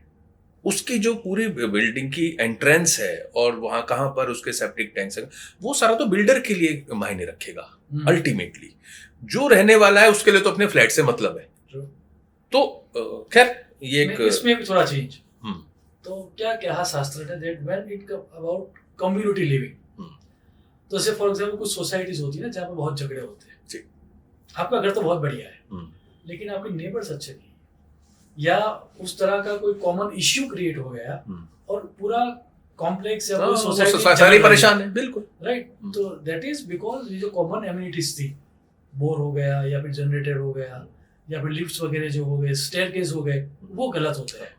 उसकी जो पूरी बिल्डिंग की एंट्रेंस है और वहां कहाँ पर उसके सेप्टिक टैंक्स है, वो सारा तो बिल्डर के लिए मायने रखेगा अल्टीमेटली। जो रहने वाला है उसके लिए तो अपने फ्लैट से मतलब है। तो खैर ये एक इसमें भी थोड़ा चेंज। तो क्या कहा शास्त्र ने, that when it about community living, तो जैसे फॉर एग्जांपल कुछ सोसाइटीज होती है ना जहाँ पे बहुत झगड़े होते हैं। आपका घर तो बहुत बढ़िया है, लेकिन आपके नेबर्स अच्छे नहीं, या उस तरह का कोई कॉमन इश्यू क्रिएट हो गया और पूरा कॉम्प्लेक्स या पूरी सोसाइटी सारी परेशान है, बिल्कुल राइट। तो दैट इज बिकॉज ये जो कॉमन एमिनिटीज थी, बोर हो गया या फिर जनरेटर हो गया या फिर लिफ्ट्स वगैरह जो हो गए, स्टेयरकेस हो गए, वो गलत होते हैं।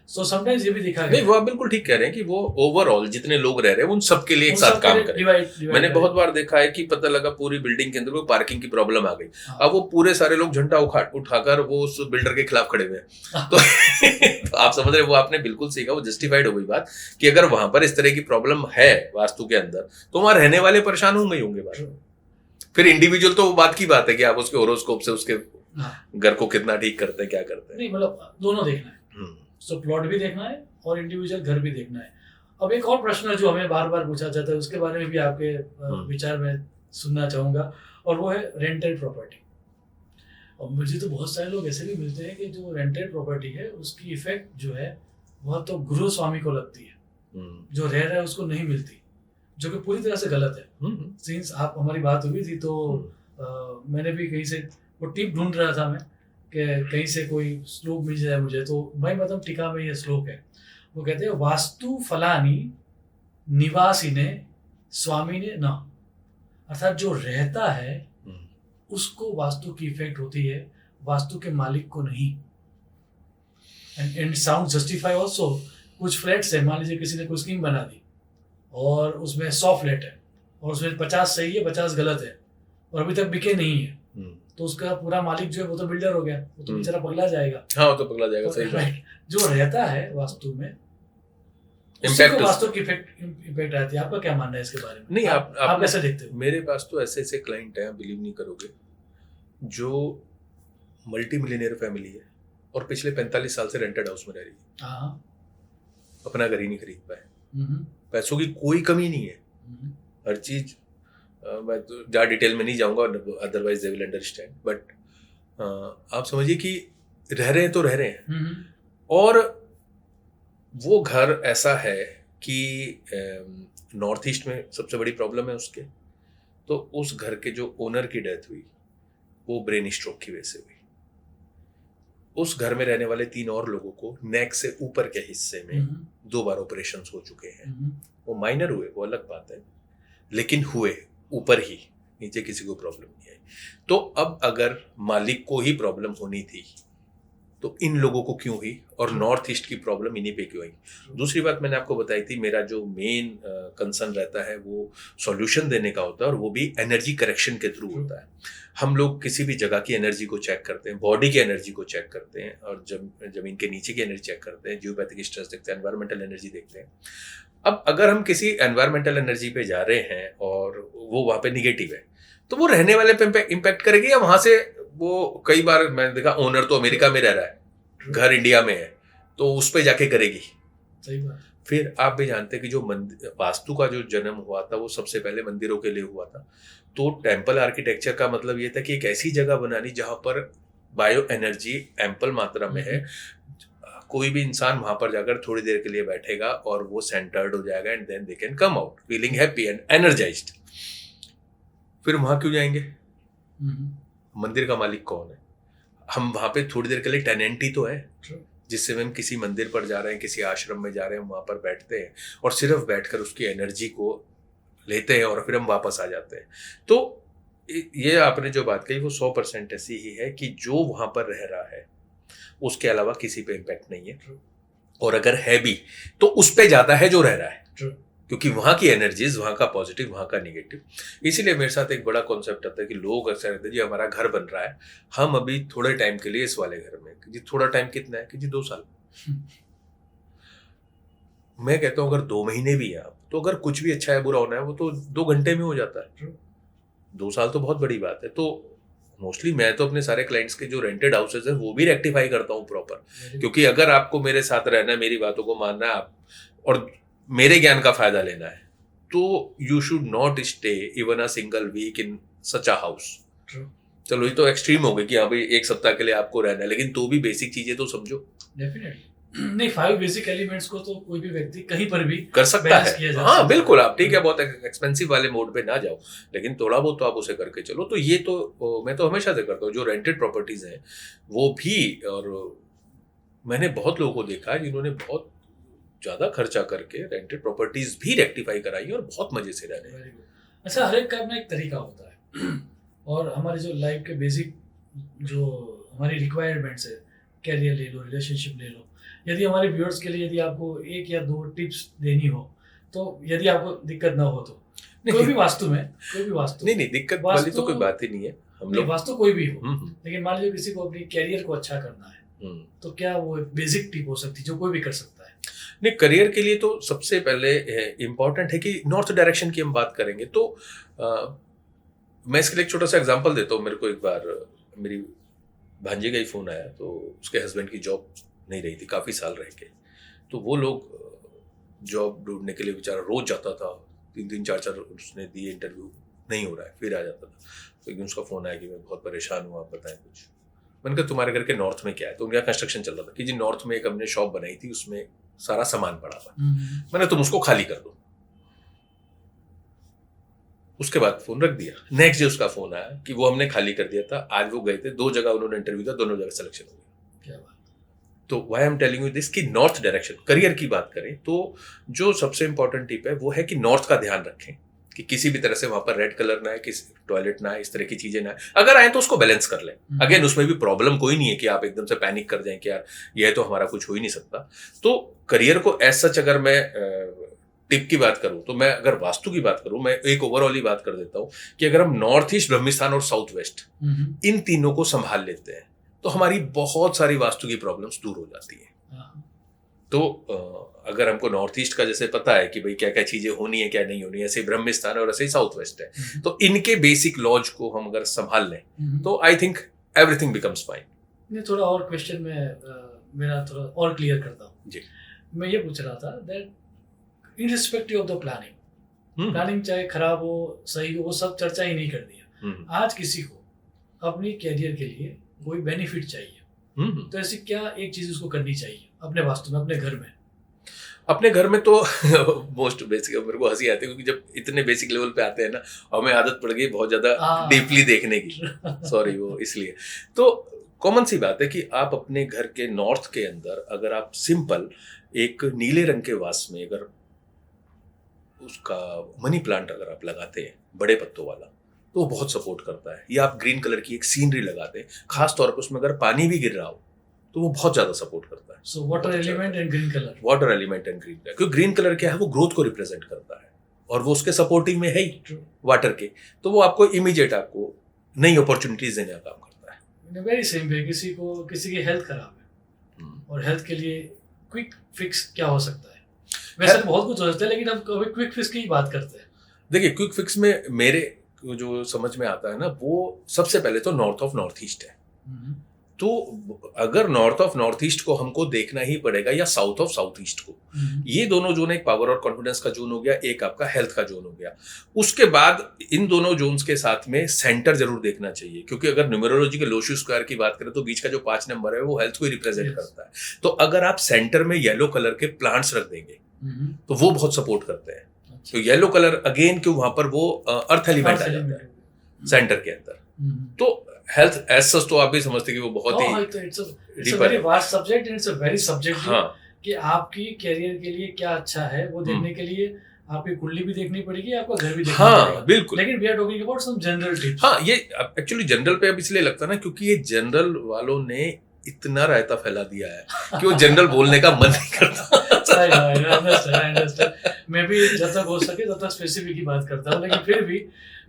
सो समटाइम्स ये भी दिखा गया। नहीं, वो आप बिल्कुल ठीक कह रहे हैं कि वो ओवरऑल जितने लोग रह रहे हैं उन सबके लिए एक साथ काम करें। मैंने बहुत बार देखा है कि पता लगा पूरी बिल्डिंग के अंदर वो पार्किंग की प्रॉब्लम आ गई, अब वो पूरे सारे लोग झंडा उठाकर वो उस बिल्डर के खिलाफ खड़े हुए हैं। तो आप समझ रहे, वो आपने बिल्कुल सीखा, वो जस्टिफाइड हो गई बात कि अगर वहां पर इस तरह की प्रॉब्लम है वास्तु के अंदर, तो वहां रहने वाले परेशान होंगे ही होंगे। बात फिर इंडिविजुअल तो वो बात की बात है कि आप उसके होरोस्कोप से उसके घर को कितना ठीक करते हैं, क्या करते हैं। नहीं, मतलब दोनों देखना है। सो प्लॉट भी देखना है और इंडिविजुअल घर भी देखना है। अब एक और प्रश्न जो हमें बार बार पूछा जाता है, उसके बारे में भी आपके विचार में सुनना चाहूंगा, और वो है रेंटेड प्रॉपर्टी। और मुझे तो बहुत सारे लोग ऐसे भी मिलते हैं कि जो रेंटेड प्रॉपर्टी है उसकी इफेक्ट जो है वह तो गृह स्वामी को लगती है, जो रह रहा है उसको नहीं मिलती, जो कि पूरी तरह से गलत है। सिंस आप हमारी बात हुई थी तो मैंने भी कहीं से वो टिप ढूंढ रहा था मैं कि कहीं से कोई श्लोक मिल जाए मुझे, तो भाई मतलब टीका में ये श्लोक है, वो कहते हैं वास्तु फलानी निवासी ने स्वामी ने न, अर्थात जो रहता है उसको वास्तु की इफेक्ट होती है, वास्तु के मालिक को नहीं। And sound justify also. कुछ फ्लैट्स है, मान लीजिए किसी ने कोई स्कीम बना दी और उसमें 100 फ्लैट है और उसमें 50 सही है 50 गलत है और अभी तक बिके नहीं है, तो उसका पूरा मालिक जो है वो तो बिल्डर हो गया, वो तो बेचारा पगला जाएगा। हाँ, वो तो पगला जाएगा, सही राइट। जो रहता है वास्तु में इम्पैक्ट, वास्तु की इम्पैक्ट आती है। आपका क्या मानना है इसके बारे में? नहीं, आप कैसे देखते हो? मेरे पास तो ऐसे ऐसे क्लाइंट हैं, बिलीव नहीं करोगे, जो मल्टी मिलियनियर फैमिली है और पिछले 45 साल से रेंटेड हाउस में रह रही है, अपना घर ही नहीं खरीद पाए। पैसों की कोई कमी नहीं है, हर चीज मैं तो ज़्यादा डिटेल में नहीं जाऊंगा, otherwise they will understand, but आप समझिए कि रह रहे हैं तो रह रहे हैं। और वो घर ऐसा है कि नॉर्थ ईस्ट में सबसे बड़ी प्रॉब्लम है उसके, तो उस घर के जो ओनर की डेथ हुई वो ब्रेन स्ट्रोक की वजह से हुई। उस घर में रहने वाले 3 और लोगों को नेक से ऊपर के हिस्से में 2 बार ऑपरेशंस हो चुके हैं। वो माइनर हुए, वो अलग बात है, लेकिन हुए ऊपर ही, नीचे किसी को प्रॉब्लम नहीं आई। तो अब अगर मालिक को ही प्रॉब्लम होनी थी तो इन लोगों को क्यों हुई, और नॉर्थ ईस्ट की प्रॉब्लम इन्हीं पे क्यों आई। दूसरी बात मैंने आपको बताई थी, मेरा जो मेन कंसर्न रहता है वो सॉल्यूशन देने का होता है, और वो भी एनर्जी करेक्शन के थ्रू होता है। हम लोग किसी भी जगह की एनर्जी को चेक करते हैं, बॉडी की एनर्जी को चेक करते हैं, और जमीन के नीचे की एनर्जी चेक करते हैं, जियोपैथिक स्ट्रेस देखते हैं, एनवायरमेंटल एनर्जी देखते हैं। अब अगर हम किसी एनवायरमेंटल एनर्जी पे जा रहे हैं और वो वहाँ पे निगेटिव है, तो वो रहने वाले पे इम्पैक्ट करेगी, या वहां से वो कई बार मैंने देखा ओनर तो अमेरिका में रह रहा है, घर इंडिया में है, तो उस पे जाके करेगी। सही बात। फिर आप भी जानते हैं कि जो वास्तु का जो जन्म हुआ था वो सबसे पहले मंदिरों के लिए हुआ था। तो टेम्पल आर्किटेक्चर का मतलब ये था कि एक ऐसी जगह बनानी जहां पर बायो एनर्जी एम्पल मात्रा में है, कोई भी इंसान वहां पर जाकर थोड़ी देर के लिए बैठेगा और वो सेंटर्ड हो जाएगा, and then they can come out feeling happy and energised. फिर वहां क्यों जाएंगे? मंदिर का मालिक कौन है? हम वहां पे थोड़ी देर के लिए टेनेंट ही तो है, जिससे हम किसी मंदिर पर जा रहे हैं, किसी आश्रम में जा रहे हैं, वहां पर बैठते हैं और सिर्फ बैठकर उसकी एनर्जी को लेते हैं और फिर हम वापस आ जाते हैं। तो ये आपने जो बात कही वो 100% ऐसी ही है कि जो वहां पर रह रहा है उसके अलावा किसी पे इम्पैक्ट नहीं है, और अगर है भी तो उस पे जाता है जो रह रहा है, क्योंकि वहां की एनर्जीज, वहां का पॉजिटिव, वहां का नेगेटिव। इसीलिए मेरे साथ एक बड़ा कॉन्सेप्ट आता है कि लोग अक्सर कहते हैं जी हमारा घर बन रहा है, हम अभी थोड़े टाइम के लिए इस वाले घर में। जी थोड़ा टाइम कितना है? कि जी 2 साल। मैं कहता हूं अगर 2 महीने भी है आप, तो अगर कुछ भी अच्छा है बुरा होना है वो तो 2 घंटे में हो जाता है। 2 साल तो बहुत बड़ी बात है। तो मोस्टली मैं तो अपने सारे क्लाइंट्स के जो रेंटेड हाउसेज है वो भी रेक्टिफाई करता हूँ प्रॉपर, क्योंकि अगर आपको मेरे साथ रहना है, मेरी बातों को मानना है आप और मेरे ज्ञान का फायदा लेना है, तो you should not stay even a single week in such a house. चलो ये तो एक्सट्रीम हो गई कि हाँ भाई 1 सप्ताह के लिए आपको रहना है, लेकिन तो भी बेसिक चीजें तो समझो। डेफिनेटली नहीं, 5 बेसिक एलिमेंट्स को तो कोई भी व्यक्ति कहीं पर भी कर सकता है। हाँ बिल्कुल, आप ठीक है बहुत एक्सपेंसिव वाले मोड पे ना जाओ, लेकिन थोड़ा बहुत तो आप उसे करके चलो। तो ये तो मैं तो हमेशा से करता हूँ। जो रेंटेड प्रॉपर्टीज हैं वो भी, और मैंने बहुत लोगों को देखा है जिन्होंने बहुत ज्यादा खर्चा करके रेंटेड प्रॉपर्टीज भी रेक्टिफाई कराई और बहुत मजे से रह रहे हैं। अच्छा, हर एक का अपना एक तरीका होता है और हमारे जो लाइफ के बेसिक जो हमारी रिक्वायरमेंट्स है, कैरियर ले लो, रिलेशनशिप ले लो, यदि हमारे व्यूअर्स के लिए यदि आपको 1 या 2 टिप्स देनी हो, तो यदि आपको दिक्कत ना हो तो कोई भी वास्तु नहीं दिक्कत वाली तो कोई बात ही नहीं है। हम लोग वास्तु कोई भी हो, लेकिन मान लीजिए किसी को अपनी कैरियर को अच्छा करना है, तो क्या वो बेसिक टिप हो सकती है जो कोई भी कर सकता है? नहीं, करियर के लिए तो सबसे पहले इम्पोर्टेंट है कि नॉर्थ डायरेक्शन की हम बात करेंगे तो मैं इसके लिए एक छोटा सा एग्जांपल देता हूँ। मेरे को एक बार मेरी भांजी का ही फोन आया, तो उसके हस्बैंड की जॉब नहीं रही थी, काफ़ी साल रह के। तो वो लोग जॉब ढूंढने के लिए बेचारा रोज जाता था, 3-3 4-4 उसने दिए, इंटरव्यू नहीं हो रहा है, फिर आ जाता था। तो एक दिन उसका फ़ोन आया कि मैं बहुत परेशान हूँ, आप बताएं कुछ। मैंने कहा तुम्हारे घर के नॉर्थ में क्या है? तो उनका कंस्ट्रक्शन चल रहा था कि जी नॉर्थ में एक हमने शॉप बनाई थी, उसमें सारा सामान पड़ा हुआ। मैंने तुम उसको खाली कर दो। उसके बाद फोन रख दिया। नेक्स्ट डे उसका फोन आया कि वो हमने खाली कर दिया था, आज वो गए थे, 2 जगह उन्होंने इंटरव्यू दिया, दोनों जगह सिलेक्शन हो गया। क्या बात। तो why I am telling you this कि नॉर्थ डायरेक्शन, करियर की बात करें तो जो सबसे इंपॉर्टेंट टिप है वो है कि नॉर्थ का ध्यान रखें कि किसी भी तरह से वहां पर रेड कलर ना है, किसी टॉयलेट ना है, इस तरह की चीजें ना है। अगर आए तो उसको बैलेंस कर लें। अगेन उसमें भी प्रॉब्लम कोई नहीं है कि आप एकदम से पैनिक कर जाएं कि यार यह तो हमारा कुछ हो ही नहीं सकता। तो करियर को एज सच अगर मैं टिप की बात करूं, तो मैं अगर वास्तु की बात करूं, मैं एक ओवरऑल ही बात कर देता हूं कि अगर हम नॉर्थ ईस्ट, ब्रह्मिस्थान और साउथ वेस्ट इन तीनों को संभाल लेते हैं तो हमारी बहुत सारी वास्तु की प्रॉब्लम्स दूर हो जाती है। तो अगर हमको नॉर्थ ईस्ट का जैसे पता है कि भाई क्या क्या चीजें होनी है, क्या नहीं होनी, ऐसे ब्रह्मिस्थान और ऐसे ही साउथ वेस्ट है, तो इनके बेसिक लॉज को हम अगर संभाल लें तो I think everything becomes fine. थोड़ा और क्वेश्चन में मेरा थोड़ा और क्लियर करता हूँ जी। मैं ये पूछ रहा था that irrespective of the planning, planning चाहे खराब हो सही हो, वो सब चर्चा ही नहीं करनी है। आज किसी को अपनी कैरियर के लिए कोई बेनिफिट चाहिए, तो ऐसी क्या एक चीज उसको करनी चाहिए अपने वास्तु में, अपने घर में? अपने घर में तो मोस्ट बेसिक, मेरे को हंसी आती है क्योंकि जब इतने बेसिक लेवल पे आते हैं ना, हमें आदत पड़ गई बहुत ज्यादा डीपली देखने की, सॉरी वो इसलिए। तो कॉमन सी बात है कि आप अपने घर के नॉर्थ के अंदर अगर आप सिंपल एक नीले रंग के वास में अगर उसका मनी प्लांट अगर आप लगाते हैं बड़े पत्तों वाला, तो वो बहुत सपोर्ट करता है। या आप ग्रीन कलर की एक सीनरी लगाते हैं, खास तौर पर उसमें अगर पानी भी गिर रहा हो तो वो बहुत ज्यादा सपोर्ट करता है। So water element and green colour, water element and green colour, क्योंकि ग्रीन कलर क्या है, वो ग्रोथ को रिप्रेजेंट करता है और वो उसके सपोर्टिंग में है ही वाटर के, तो वो आपको इमीडिएट आपको नई अपॉर्चुनिटीज देने का काम करता है। वेरी सेम वे, किसी की हेल्थ खराब है और हेल्थ के लिए क्विक फिक्स क्या हो सकता है? वैसे तो बहुत कुछ हो सकता है, लेकिन हम कभी क्विक फिक्स की ही बात करते हैं। देखिए, क्विक फिक्स में मेरे जो समझ में आता है ना, वो सबसे पहले तो नॉर्थ ऑफ नॉर्थ ईस्ट है। तो अगर नॉर्थ ऑफ नॉर्थ ईस्ट को हमको देखना ही पड़ेगा या साउथ ऑफ साउथ ईस्ट को, ये दोनों जोन, एक पावर और कॉन्फिडेंस का जोन हो गया, एक आपका हेल्थ का जोन हो गया। उसके बाद इन दोनों जोन्स के साथ में सेंटर जरूर देखना चाहिए, क्योंकि अगर न्यूमरोलॉजी के लोशू स्क्वायर की बात करें तो बीच का जो 5 नंबर है वो हेल्थ को ही रिप्रेजेंट करता है। तो अगर आप सेंटर में येलो कलर के प्लांट्स रख देंगे तो वो बहुत सपोर्ट करते हैं। तो येलो कलर अगेन क्यों, वहां पर वो अर्थ एलिमेंट आ जाता है सेंटर के अंदर। तो हेल्थ एज सच तो आप भी समझते कि वो बहुत ही it's a very vast subject and it's a very subjective. हाँ, कि आपकी कैरियर के लिए क्या अच्छा है वो देखने के लिए आपकी कुंडली भी देखनी पड़ेगी, आपका घर भी देखना पड़ेगा। बिल्कुल। लेकिन we are talking about some general tips. हाँ, ये एक्चुअली जनरल पे अब इसलिए लगता ना क्योंकि ये जनरल वालों ने इतना रायता फैला दिया है कि वो जनरल बोलने का मन नहीं करता। मैं भी जब तक हो सके तब तक स्पेसिफिक ही बात करता हूँ, लेकिन फिर भी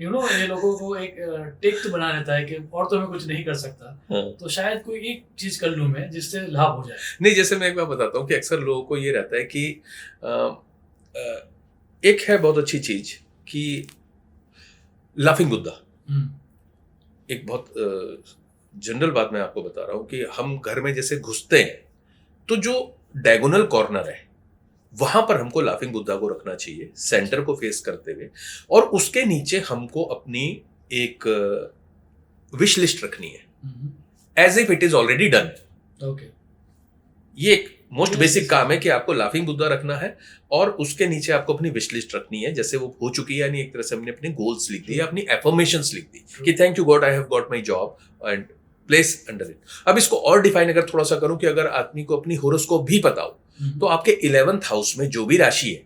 ये लोगों को एक टेक तो बना रहता है कि और तो मैं कुछ नहीं कर सकता, तो शायद कोई एक चीज कर लूं मैं जिससे लाभ हो जाए। नहीं, जैसे मैं एक बार बताता हूँ कि अक्सर लोगों को ये रहता है कि एक है बहुत अच्छी चीज कि लाफिंग बुद्धा, एक बहुत जनरल बात मैं आपको बता रहा हूँ कि हम घर में जैसे घुसते हैं तो जो डायगोनल कॉर्नर है वहां पर हमको लाफिंग बुद्धा को रखना चाहिए सेंटर को फेस करते हुए, और उसके नीचे हमको अपनी एक विश लिस्ट रखनी है as if it is already done. Okay, ये एक मोस्ट बेसिक काम है कि आपको लाफिंग बुद्धा रखना है और उसके नीचे आपको अपनी विश लिस्ट रखनी है, जैसे वो हो चुकी है, यानी एक तरह से हमने अपने गोल्स लिख दिए, अपनी एफर्मेशंस लिख दी कि thank you God I have got my job and place under it. अब इसको और डिफाइन अगर थोड़ा सा करूं कि अगर आदमी को अपनी होरोस्कोप भी पता हो तो आपके 11th हाउस में जो भी राशि है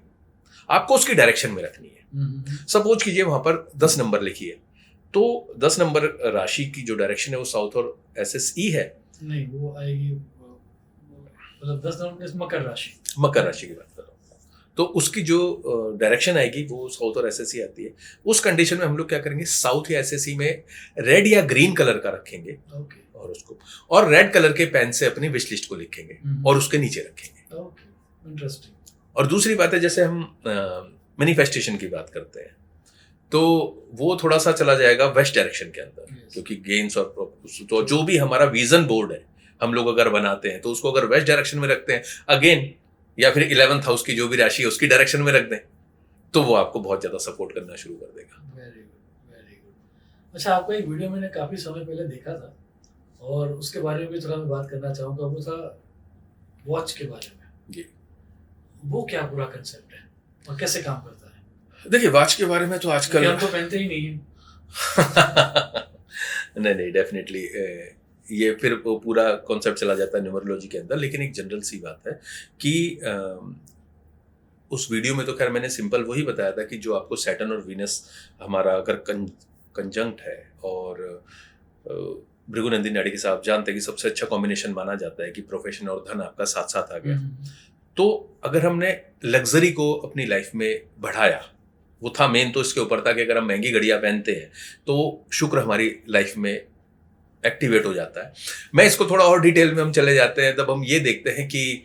आपको उसकी डायरेक्शन में रखनी है। सपोज कीजिए वहां पर 10 नंबर लिखी है, तो 10 नंबर राशि की जो डायरेक्शन है वो साउथ और SSE है। नहीं, वो आएगी मतलब 10 नंबर मकर राशि की बात कर रहा हूँ, तो उसकी जो डायरेक्शन आएगी वो साउथ और SSE आती है। उस कंडीशन में हम लोग क्या करेंगे, साउथ या SSE में रेड या ग्रीन कलर का रखेंगे और उसको, और रेड कलर के पेन से अपनी विश लिस्ट को लिखेंगे और उसके नीचे रखेंगे। इंटरेस्टिंग। और दूसरी बात है, जैसे हम मैनिफेस्टेशन की बात करते हैं तो वो थोड़ा सा चला जाएगा वेस्ट डायरेक्शन के अंदर, क्योंकि गेन्स और तो जो भी हमारा विजन बोर्ड है हम लोग अगर बनाते हैं तो उसको अगर वेस्ट डायरेक्शन में रखते हैं अगेन, या फिर 11th हाउस की जो भी राशि है उसकी डायरेक्शन में रख दें, तो वो आपको बहुत ज्यादा सपोर्ट करना शुरू कर देगा। Very good, very good. अच्छा, आपका एक वीडियो मैंने काफी समय पहले देखा था और उसके बारे में भी थोड़ा मैं बात करना चाहूंगा। वो था वॉच के बारे में जी। वो क्या पूरा कंसेप्ट है और कैसे काम करता है? देखिए, वॉच के बारे में तो आजकल हम तो पहनते ही नहीं है। नहीं, डेफिनेटली ये फिर वो पूरा कॉन्सेप्ट चला जाता है न्यूमरोलॉजी के अंदर, लेकिन एक जनरल सी बात है कि उस वीडियो में तो खैर मैंने सिंपल वही बताया था कि जो आपको सैटर्न और वीनस हमारा अगर कंजंक्ट है, और भृगुनंदिनी नाड़ी के साथ जानते हैं कि सबसे अच्छा कॉम्बिनेशन माना जाता है कि प्रोफेशन और धन आपका साथ साथ आ गया। तो अगर हमने लग्जरी को अपनी लाइफ में बढ़ाया, वो था मेन तो इसके ऊपर था कि अगर हम महंगी घड़ियां पहनते हैं तो शुक्र हमारी लाइफ में एक्टिवेट हो जाता है। मैं इसको थोड़ा और डिटेल में हम चले जाते हैं, तब हम ये देखते हैं कि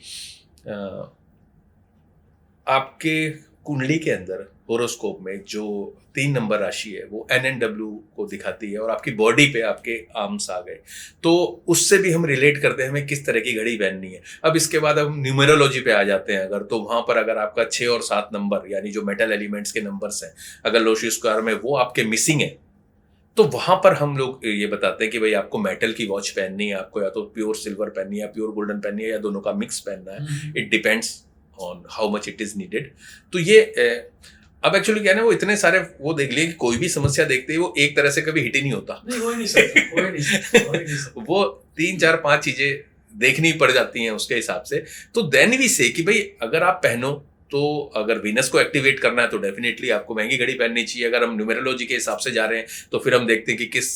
आपके कुंडली के अंदर होरोस्कोप में जो 3 नंबर राशि है वो NNW को दिखाती है और आपकी बॉडी पे आपके आर्म्स आ गए, तो उससे भी हम रिलेट करते हैं हमें किस तरह की घड़ी पहननी है। अब इसके बाद हम न्यूमेरोलॉजी पे आ जाते हैं अगर, तो वहां पर अगर आपका 6 और 7 नंबर यानी जो मेटल एलिमेंट्स के नंबर्स हैं अगर लोशी स्क्वायर में वो आपके मिसिंग है, तो वहां पर हम लोग ये बताते हैं कि भाई आपको मेटल की वॉच पहननी है, आपको या तो प्योर सिल्वर पहननी है या प्योर गोल्डन पहननी है या दोनों का मिक्स पहनना है। It depends on how much it is needed. तो ये अब एक्चुअली क्या है ना, वो इतने सारे वो देख लिए कि कोई भी समस्या देखते ही वो एक तरह से कभी हिट ही नहीं होता। नहीं, हो ही नहीं सकता, हो ही नहीं सकता, हो ही नहीं सकता। वो 3 4 5 चीजें देखनी पड़ जाती हैं उसके हिसाब से। तो देन वी से कि भाई अगर आप पहनो तो अगर वीनस को एक्टिवेट करना है तो डेफिनेटली आपको महंगी घड़ी पहननी चाहिए। अगर हम न्यूमेरोलॉजी के हिसाब से जा रहे हैं तो फिर हम देखते हैं कि किस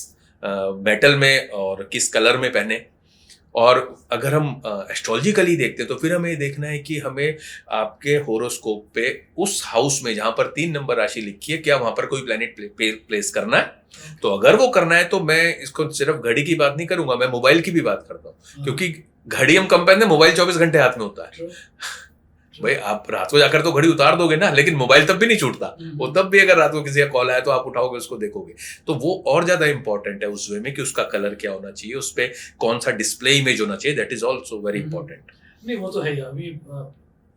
मेटल में और किस कलर में पहने। और अगर हम एस्ट्रोलॉजिकली देखते हैं तो फिर हमें देखना है कि हमें आपके होरोस्कोप पे उस हाउस में जहां पर 3 नंबर राशि लिखी है क्या वहां पर कोई प्लेनेट प्लेस करना है। तो अगर वो करना है तो मैं इसको सिर्फ घड़ी की बात नहीं करूंगा, मैं मोबाइल की भी बात करता हूँ, क्योंकि घड़ी हम कम पहनते हैं, मोबाइल 24 घंटे हाथ में होता है। भाई आप रात को जाकर तो घड़ी उतार दोगे ना, लेकिन मोबाइल तब भी नहीं छूटता। वो तब भी अगर रात को किसी का कॉल आया तो आप उठाओगे, उसको देखोगे। तो वो और ज्यादा इंपॉर्टेंट है उस वे में कि उसका कलर क्या होना चाहिए, उस पर कौन सा डिस्प्ले इमेज होना चाहिए, that is also very important. नहीं, वो तो है ही। अभी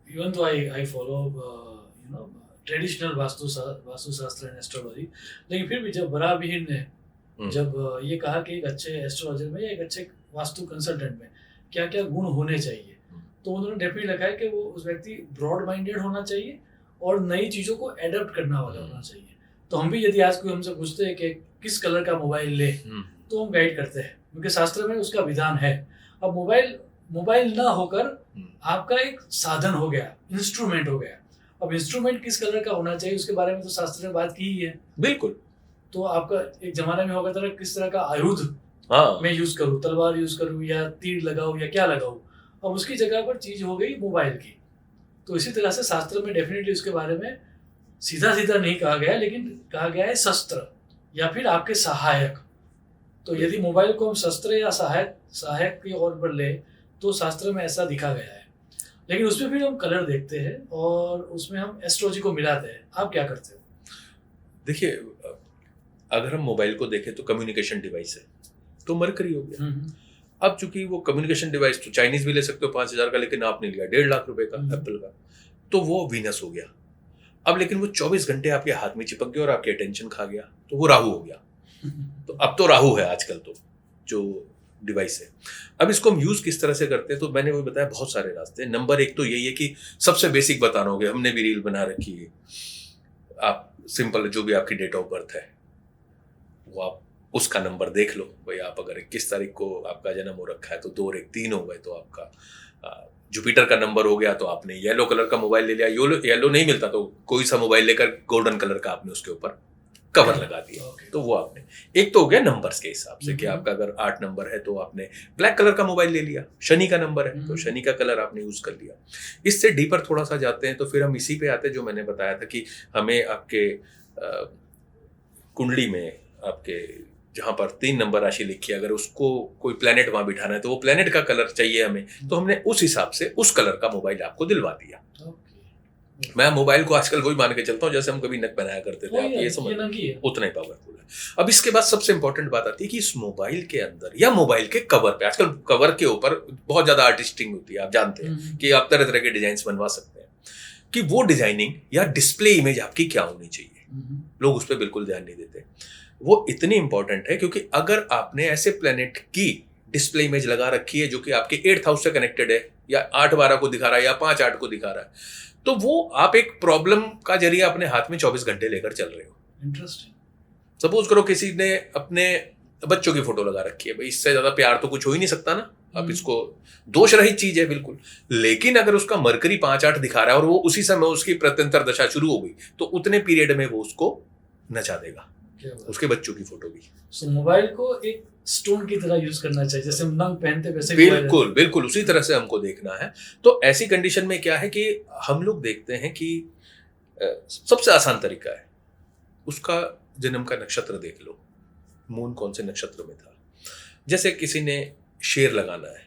इवन तो I follow you know traditional Vastushastra and astrology, लेकिन फिर भी जब बराह बिहिर ने जब ये कहा कि एक अच्छे एस्ट्रोलॉजर में या एक अच्छे वास्तु कंसल्टेंट में क्या क्या गुण होने चाहिए, तो उन्होंने डेफिनेटली लिखा है कि वो उस व्यक्ति ब्रॉड माइंडेड होना चाहिए और नई चीज़ों को एडप्ट करना वाला होना चाहिए। तो हम भी यदि आज कोई हमसे पूछते हैं कि किस कलर का मोबाइल ले, तो हम गाइड करते हैं, क्योंकि शास्त्र में उसका विधान है। अब मोबाइल ना होकर आपका एक साधन हो गया, इंस्ट्रूमेंट हो गया। अब इंस्ट्रूमेंट किस कलर का होना चाहिए उसके बारे में तो शास्त्र ने बात की ही है। बिल्कुल। तो आपका एक जमाने में होगा तरह किस तरह का आयुध मैं यूज करूँ, तलवार यूज करूँ या तीर लगाऊँ या क्या लगाऊँ, अब उसकी जगह पर चीज हो गई मोबाइल की। तो इसी तरह से शास्त्र में डेफिनेटली उसके बारे में सीधा सीधा नहीं कहा गया, लेकिन कहा गया है शस्त्र या फिर आपके सहायक। तो यदि मोबाइल को हम शस्त्र या सहायक की ओर पर ले तो शास्त्र में ऐसा दिखा गया है। लेकिन उसमें फिर हम कलर देखते हैं और उसमें हम एस्ट्रोलॉजी को मिलाते हैं। आप क्या करते हो? देखिए, अगर हम मोबाइल को देखें तो कम्युनिकेशन डिवाइस है, तो मरकरी हो गया। अब चूंकि वो कम्युनिकेशन डिवाइस तो चाइनीज भी ले सकते हो 5,000 का, लेकिन आपने लिया 1.5 लाख रुपए का एप्पल का, तो वो वीनस हो गया। अब लेकिन वो 24 घंटे आपके हाथ में चिपक गया और आपकी अटेंशन खा गया, तो वो राहु हो गया। तो अब तो राहु है आजकल तो जो डिवाइस है। अब इसको हम यूज किस तरह से करते हैं, तो मैंने वो बताया बहुत सारे रास्ते। नंबर 1 तो यही है कि सबसे बेसिक बता रहा हूँ, हमने भी रील बना रखी है। आप सिंपल जो भी आपकी डेट ऑफ बर्थ है वो आप उसका नंबर देख लो। भाई आप अगर 21 तारीख को आपका जन्म हो रखा है तो 2 और 1 3 हो गए, तो आपका जुपिटर का नंबर हो गया। तो आपने येलो कलर का मोबाइल ले लिया, येलो नहीं मिलता तो कोई सा मोबाइल लेकर गोल्डन कलर का आपने उसके ऊपर कवर लगा दिया। तो वो आपने एक तो हो गया नंबर्स के हिसाब से कि आपका अगर 8 नंबर है तो आपने ब्लैक कलर का मोबाइल ले लिया। शनि का नंबर है तो शनि का कलर आपने यूज कर लिया। इससे डीपर थोड़ा सा जाते हैं तो फिर हम इसी पे आते हैं जो मैंने बताया था कि हमें आपके कुंडली में आपके जहां पर 3 नंबर राशि लिखी है, अगर उसको कोई प्लेनेट वहां बिठाना है तो वो प्लेनेट का कलर चाहिए हमें, तो हमने उस हिसाब से उस कलर का मोबाइल आपको दिलवा दिया। मैं मोबाइल को आजकल वही मान के चलता हूँ जैसे हम कभी नक बनाया करते थे, आप ये समझ उतना ही पावरफुल है। अब इसके बाद सबसे इंपॉर्टेंट बात आती है कि इस मोबाइल के अंदर या मोबाइल के कवर पे, आजकल कवर के ऊपर बहुत ज्यादा आर्टिस्टिंग होती है, आप जानते हैं कि आप तरह तरह के डिजाइन बनवा सकते हैं, कि वो डिजाइनिंग या डिस्प्ले इमेज आपकी क्या होनी चाहिए। लोग उस पर बिल्कुल ध्यान नहीं देते। वो इतनी इंपॉर्टेंट है क्योंकि अगर आपने ऐसे प्लेनेट की डिस्प्ले इमेज लगा रखी है जो कि आपके 8th हाउस से कनेक्टेड है या 8-12 को दिखा रहा है या 5-8 को दिखा रहा है, तो वो आप एक प्रॉब्लम का जरिए अपने हाथ में 24 घंटे लेकर चल रहे हो। इंटरेस्टिंग। सपोज करो किसी ने अपने बच्चों की फोटो लगा रखी है, भाई इससे ज्यादा प्यार तो कुछ हो ही नहीं सकता ना। अब इसको दोष रहित चीज है बिल्कुल, लेकिन अगर उसका मरकरी 5-8 दिखा रहा है और वो उसी समय उसकी प्रत्यंतर दशा शुरू हो गई तो उतने पीरियड में वो उसको नचा देगा, उसके बच्चों की फोटो भी। सो मोबाइल को एक स्टोन की तरह यूज करना चाहिए, जैसे हम नंग पहनते वैसे बिल्कुल बिल्कुल उसी तरह से हमको देखना है। तो ऐसी कंडीशन में क्या है कि हम लोग देखते हैं कि सबसे आसान तरीका है उसका जन्म का नक्षत्र देख लो, मून कौन से नक्षत्र में था। जैसे किसी ने शेर लगाना है,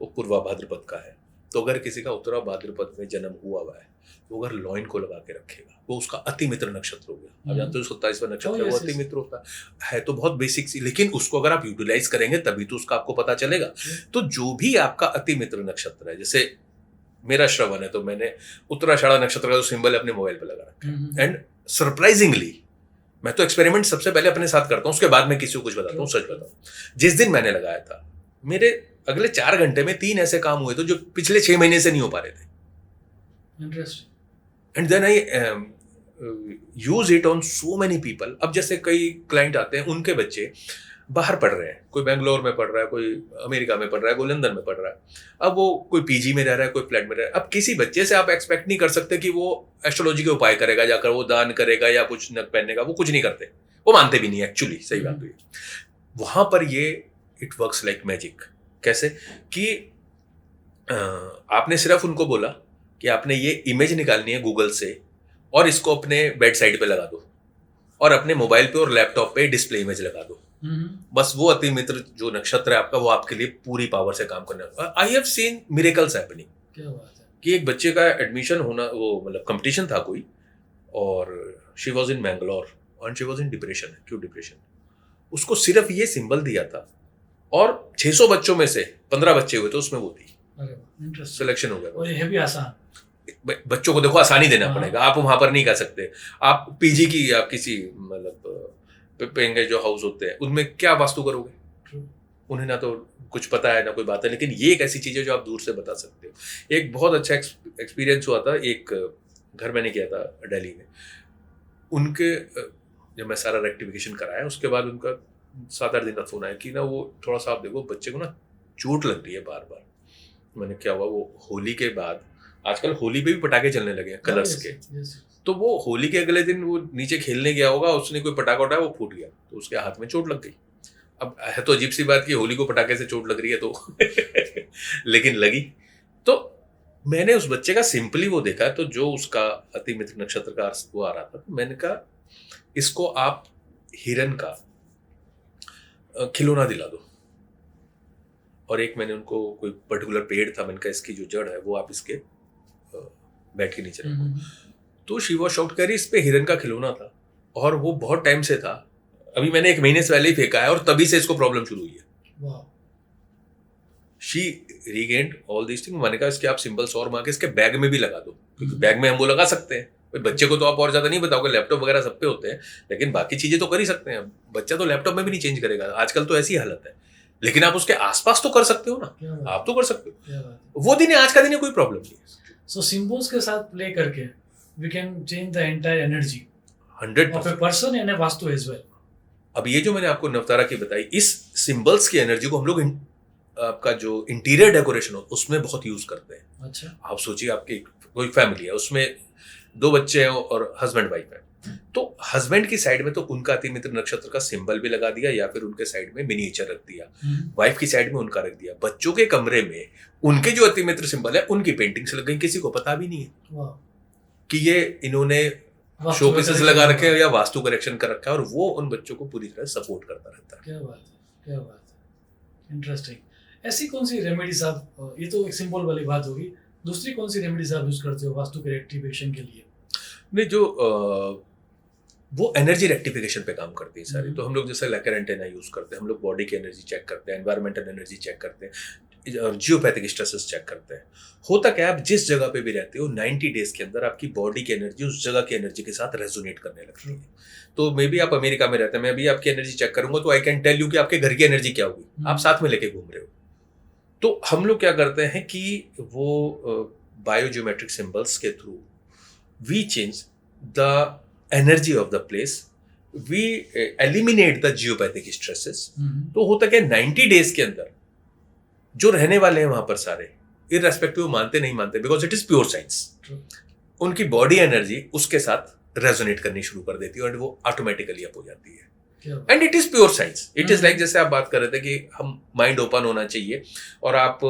वो पूर्वा भाद्रपद का है, तो अगर किसी का उत्तरा भाद्रपद में जन्म हुआ है तो अगर लॉइन को लगा के रखेगा वो उसका अति मित्र नक्षत्र हो गया। आप जानते हो 27वां नक्षत्र है वो अति मित्र होता है तो बहुत बेसिक सी, लेकिन उसको अगर आप यूटिलाइज करेंगे तभी तो उसका आपको पता चलेगा। तो जो भी आपका अति मित्र नक्षत्र है, जैसे मेरा श्रवण है तो मैंने उत्तराषाढ़ा नक्षत्र का जो सिंबल है अपने मोबाइल पे लगा रखा है। एंड सरप्राइजिंगली मैं तो एक्सपेरिमेंट सबसे पहले अपने साथ करता हूँ, उसके बाद मैं किसी को कुछ बताता हूँ। सच बताऊँ, जिस दिन मैंने लगाया था मेरे अगले 4 घंटे में 3 ऐसे काम हुए थे जो पिछले 6 महीने से नहीं हो पा रहे थे। Interesting. And then I use it on so many people. अब जैसे कई क्लाइंट आते हैं, उनके बच्चे बाहर पढ़ रहे हैं, कोई बेंगलोर में पढ़ रहा है, कोई अमेरिका में पढ़ रहा है, कोई लंदन में पढ़ रहा है। अब वो कोई पीजी में रह रहा है, कोई फ्लैट में रह रहा है। अब किसी बच्चे से आप एक्सपेक्ट नहीं कर सकते कि वो एस्ट्रोलॉजी के उपाय करेगा, जाकर वो दान करेगा या कुछ नग पहनने का, वो कुछ नहीं करते, वो मानते भी नहीं एक्चुअली। सही बात हुई वहां पर ये इट वर्क्स लाइक मैजिक। कैसे कि आपने सिर्फ उनको बोला कि आपने ये इमेज निकालनी है गूगल से और इसको अपने बेड साइड पे लगा दो और अपने मोबाइल पे और लैपटॉप पे डिस्प्ले इमेज लगा दो। बस वो अति मित्र जो नक्षत्र है आपका वो आपके लिए पूरी पावर से काम करने वाला। I have seen miracles happening. क्या बात है कि एक बच्चे का एडमिशन होना, वो मतलब कंपटीशन था कोई, और she was in Mangalore and she was in depression. क्यों डिप्रेशन? उसको सिर्फ ये सिंबल दिया था और 600 बच्चों में से 15 बच्चे हुए तो उसमें वो थी। इंटरेस्टिंग। सिलेक्शन हो गया। और ये भी आसान। बच्चों को देखो आसानी देना पड़ेगा, आप वहां पर नहीं कर सकते। आप पीजी की या किसी मतलब पेंगे जो हाउस होते हैं उनमें क्या वास्तु करोगे? उन्हें ना तो कुछ पता है ना कोई बात है। लेकिन ये एक ऐसी चीज है जो आप दूर से बता सकते हो। एक बहुत अच्छा एक्सपीरियंस हुआ था, एक घर मैंने किया था दिल्ली में। उनके जब मैं सारा रेक्टिफिकेशन कराया उसके बाद उनका 7-8 दिन का फोन आया कि ना वो थोड़ा सा आप देखो बच्चे को ना चोट लग रही है बार बार। मैंने क्या हुआ? वो होली के बाद, आजकल होली पे भी पटाखे चलने लगे हैं कलर्स के, तो वो होली के अगले दिन वो नीचे खेलने गया होगा, उसने कोई पटाखा उठाया, वो फूट गया तो उसके हाथ में चोट लग गई। अब है तो अजीब सी बात कि होली को पटाखे से चोट लग रही है तो लेकिन लगी। तो मैंने उस बच्चे का सिंपली वो देखा तो जो उसका अति मित्र नक्षत्र का वो आ रहा था, तो मैंने कहा इसको आप हिरन का खिलौना दिला दो। और एक मैंने उनको कोई पर्टिकुलर पेड़ था, मैंने कहा इसकी जो जड़ है वो आप इसके बैठ के नीचे रखो। तो शी वॉज शॉक्ड, कह रही इस पे हिरन का खिलौना था और वो बहुत टाइम से था, अभी मैंने 1 महीने से पहले ही फेंका है और तभी से इसको प्रॉब्लम शुरू हुई है। She regained all this thing. मैंने कहा इसके आप सिंबल्स और मार के इसके बैग में भी लगा दो, क्योंकि बैग में हम वो लगा सकते हैं। बच्चे को तो आप और ज्यादा नहीं बताओगे, लैपटॉप वगैरह सब पे होते हैं, लेकिन बाकी चीजें तो कर ही सकते हैं। बच्चा तो लैपटॉप में भी नहीं चेंज करेगा, आजकल तो ऐसी हालत है। लेकिन आप उसके आसपास तो कर सकते हो ना, आप तो कर सकते हो। वो दिन है, आज का दिन है, कोई प्रॉब्लम नहीं है। सो सिंबल्स के साथ प्ले करके we can change the entire energy 100% of a person and a vastu as well. अब ये जो मैंने आपको नवतारा की बताई, इस सिंबल्स की एनर्जी को हम लोग आपका जो इंटीरियर डेकोरेशन हो उसमें बहुत यूज करते हैं। अच्छा। आप सोचिए आपकी कोई फैमिली है, उसमें 2 बच्चे हैं और हस्बैंड वाइफ है, तो हस्बैंड की साइड में तो उनका अति मित्र नक्षत्र का सिंबल भी लगा दिया या फिर उनके साइड में मिनिएचर रख दिया, वाइफ की साइड में उनका रख दिया। बच्चों के कमरे में उनके जो अति मित्र सिंबल है उनकी पेंटिंग्स लग गई, किसी को पता भी नहीं है कि ये इन्होंने शो पीसेस लगा रखे हैं या वास्तु करेक्शन कर रखा है, और वो उन बच्चों को पूरी तरह सपोर्ट करता रहता है। क्या बात है, क्या बात है, इंटरेस्टिंग। ऐसी कौन सी रेमेडीज आप, ये तो एक सिंपल वाली बात होगी, दूसरी कौन सी रेमेडीज आप यूज करते हो वास्तु के रेक्टिफिकेशन के लिए? नहीं, जो वो एनर्जी रेक्टिफिकेशन पे काम करती है सारी। तो हम लोग जैसे लैकर एंटेना यूज करते हैं, हम लोग बॉडी की एनर्जी चेक करते हैं, एनवायरमेंटल एनर्जी चेक करते हैं, जियोपैथिक स्ट्रेसेस चेक करते हैं। होता क्या है, आप जिस जगह पे भी रहते हो 90 डेज के अंदर आपकी बॉडी की एनर्जी उस जगह की एनर्जी के साथ रेजोनेट करने लगती है। तो मे बी आप अमेरिका में रहते हैं, मैं भी आपकी एनर्जी चेक करूंगा तो आई कैन टेल यू कि आपके घर की एनर्जी क्या होगी, आप साथ में लेके घूम रहे हो। तो हम लोग क्या करते हैं कि वो बायोजियोमेट्रिक सिंबल्स के through we change the energy of the place, we eliminate the geopathic stresses. तो होता क्या 90 डेज के अंदर जो रहने वाले हैं वहां पर सारे, इररेस्पेक्टिव मानते नहीं मानते, because it is pure science, उनकी बॉडी एनर्जी उसके साथ रेजोनेट करनी शुरू कर देती है और वो ऑटोमेटिकली अप हो जाती है। And it is pure science. It is like जैसे आप बात कर रहे थे कि हम माइंड ओपन होना चाहिए, और आप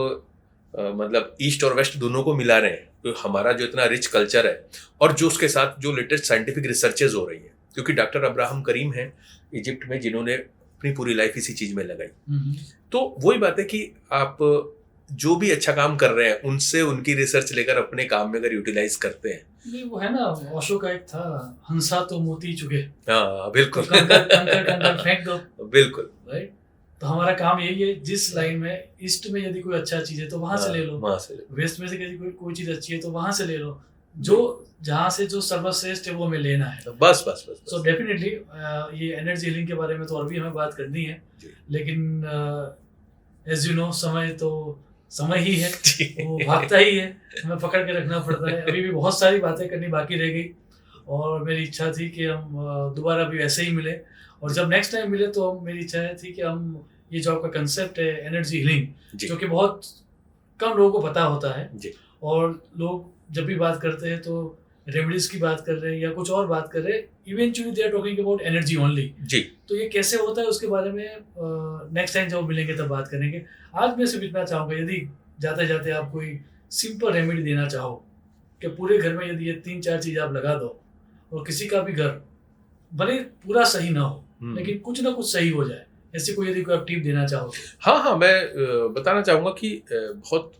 मतलब ईस्ट और वेस्ट दोनों को मिला रहे हैं। तो हमारा जो इतना रिच कल्चर है और जो उसके साथ जो लेटेस्ट साइंटिफिक रिसर्चेज हो रही है, क्योंकि डॉक्टर अब्राहम करीम हैं इजिप्ट में जिन्होंने अपनी पूरी लाइफ इसी चीज में लगाई। तो वही बात है कि आप जो भी अच्छा काम कर रहे हैं उनसे उनकी रिसर्च लेकर अपने काम में अगर यूटिलाइज करते हैं। नहीं, वो है ना, ओशो का एक था, हंसा तो मोती चुगे, हाँ बिल्कुल। तो कंकर फेंक दो, बिल्कुल राइट। तो हमारा काम यही है, जिस लाइन में ईस्ट में यदि कोई अच्छा चीज है तो वहां से ले लो, वहां से ले लो। वेस्ट में से यदि कोई चीज अच्छी है तो वहां से ले लो, जो जहाँ से जो सर्वश्रेष्ठ है वो हमें लेना है। बस बस बस, सो डेफिनेटली ये एनर्जी हीलिंग के बारे में तो और भी हमें बात करनी है, जी। लेकिन एज यू नो समय तो समय ही है, वो भागता ही है, हमें पकड़ के रखना पड़ता है। अभी भी बहुत सारी बातें करनी बाकी रह गई, और मेरी इच्छा थी कि हम दोबारा भी ऐसे ही मिले, और जब नेक्स्ट टाइम मिले तो मेरी इच्छा थी कि हम ये जो आपका कंसेप्ट है एनर्जी हीलिंग, जो कि बहुत कम लोगों को पता होता है, जी। और लोग जब भी बात करते हैं तो रेमेडीज की बात कर रहे हैं या कुछ और बात कर रहे हैं, eventually they are talking about energy only. जी। तो ये कैसे होता है उसके बारे में नेक्स्ट टाइम जब मिलेंगे तब बात करेंगे। आज मैं सिर्फ इतना चाहूँगा, यदि जाते जाते आप कोई सिंपल रेमेडी देना चाहो कि पूरे घर में यदि ये 3-4 चीज़ आप लगा दो और किसी का भी घर भले पूरा सही ना हो लेकिन कुछ ना कुछ सही हो जाए, ऐसी कोई यदि कोई आप टिप देना चाहो तो। हाँ, मैं बताना चाहूँगा कि बहुत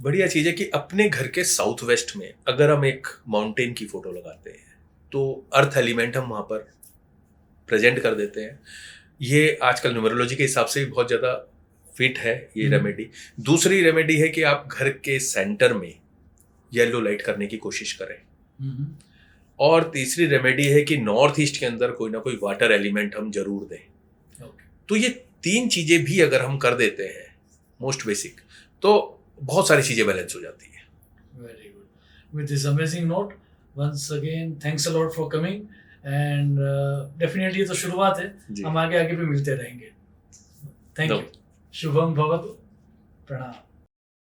बढ़िया चीज़ है कि अपने घर के साउथ वेस्ट में अगर हम एक माउंटेन की फोटो लगाते हैं तो अर्थ एलिमेंट हम वहाँ पर प्रेजेंट कर देते हैं। ये आजकल न्यूमरोलॉजी के हिसाब से भी बहुत ज़्यादा फिट है ये रेमेडी। दूसरी रेमेडी है कि आप घर के सेंटर में येलो लाइट करने की कोशिश करें। और तीसरी रेमेडी है कि नॉर्थ ईस्ट के अंदर कोई ना कोई वाटर एलिमेंट हम जरूर दें। तो ये 3 चीज़ें भी अगर हम कर देते हैं मोस्ट बेसिक, तो बहुत सारी चीज़ें बैलेंस हो जाती है। Very good. With this amazing note, once again thanks a lot for coming, and definitely तो शुरुआत है, हम आगे भी मिलते रहेंगे। Thank you. शुभम भवतु। प्रणाम।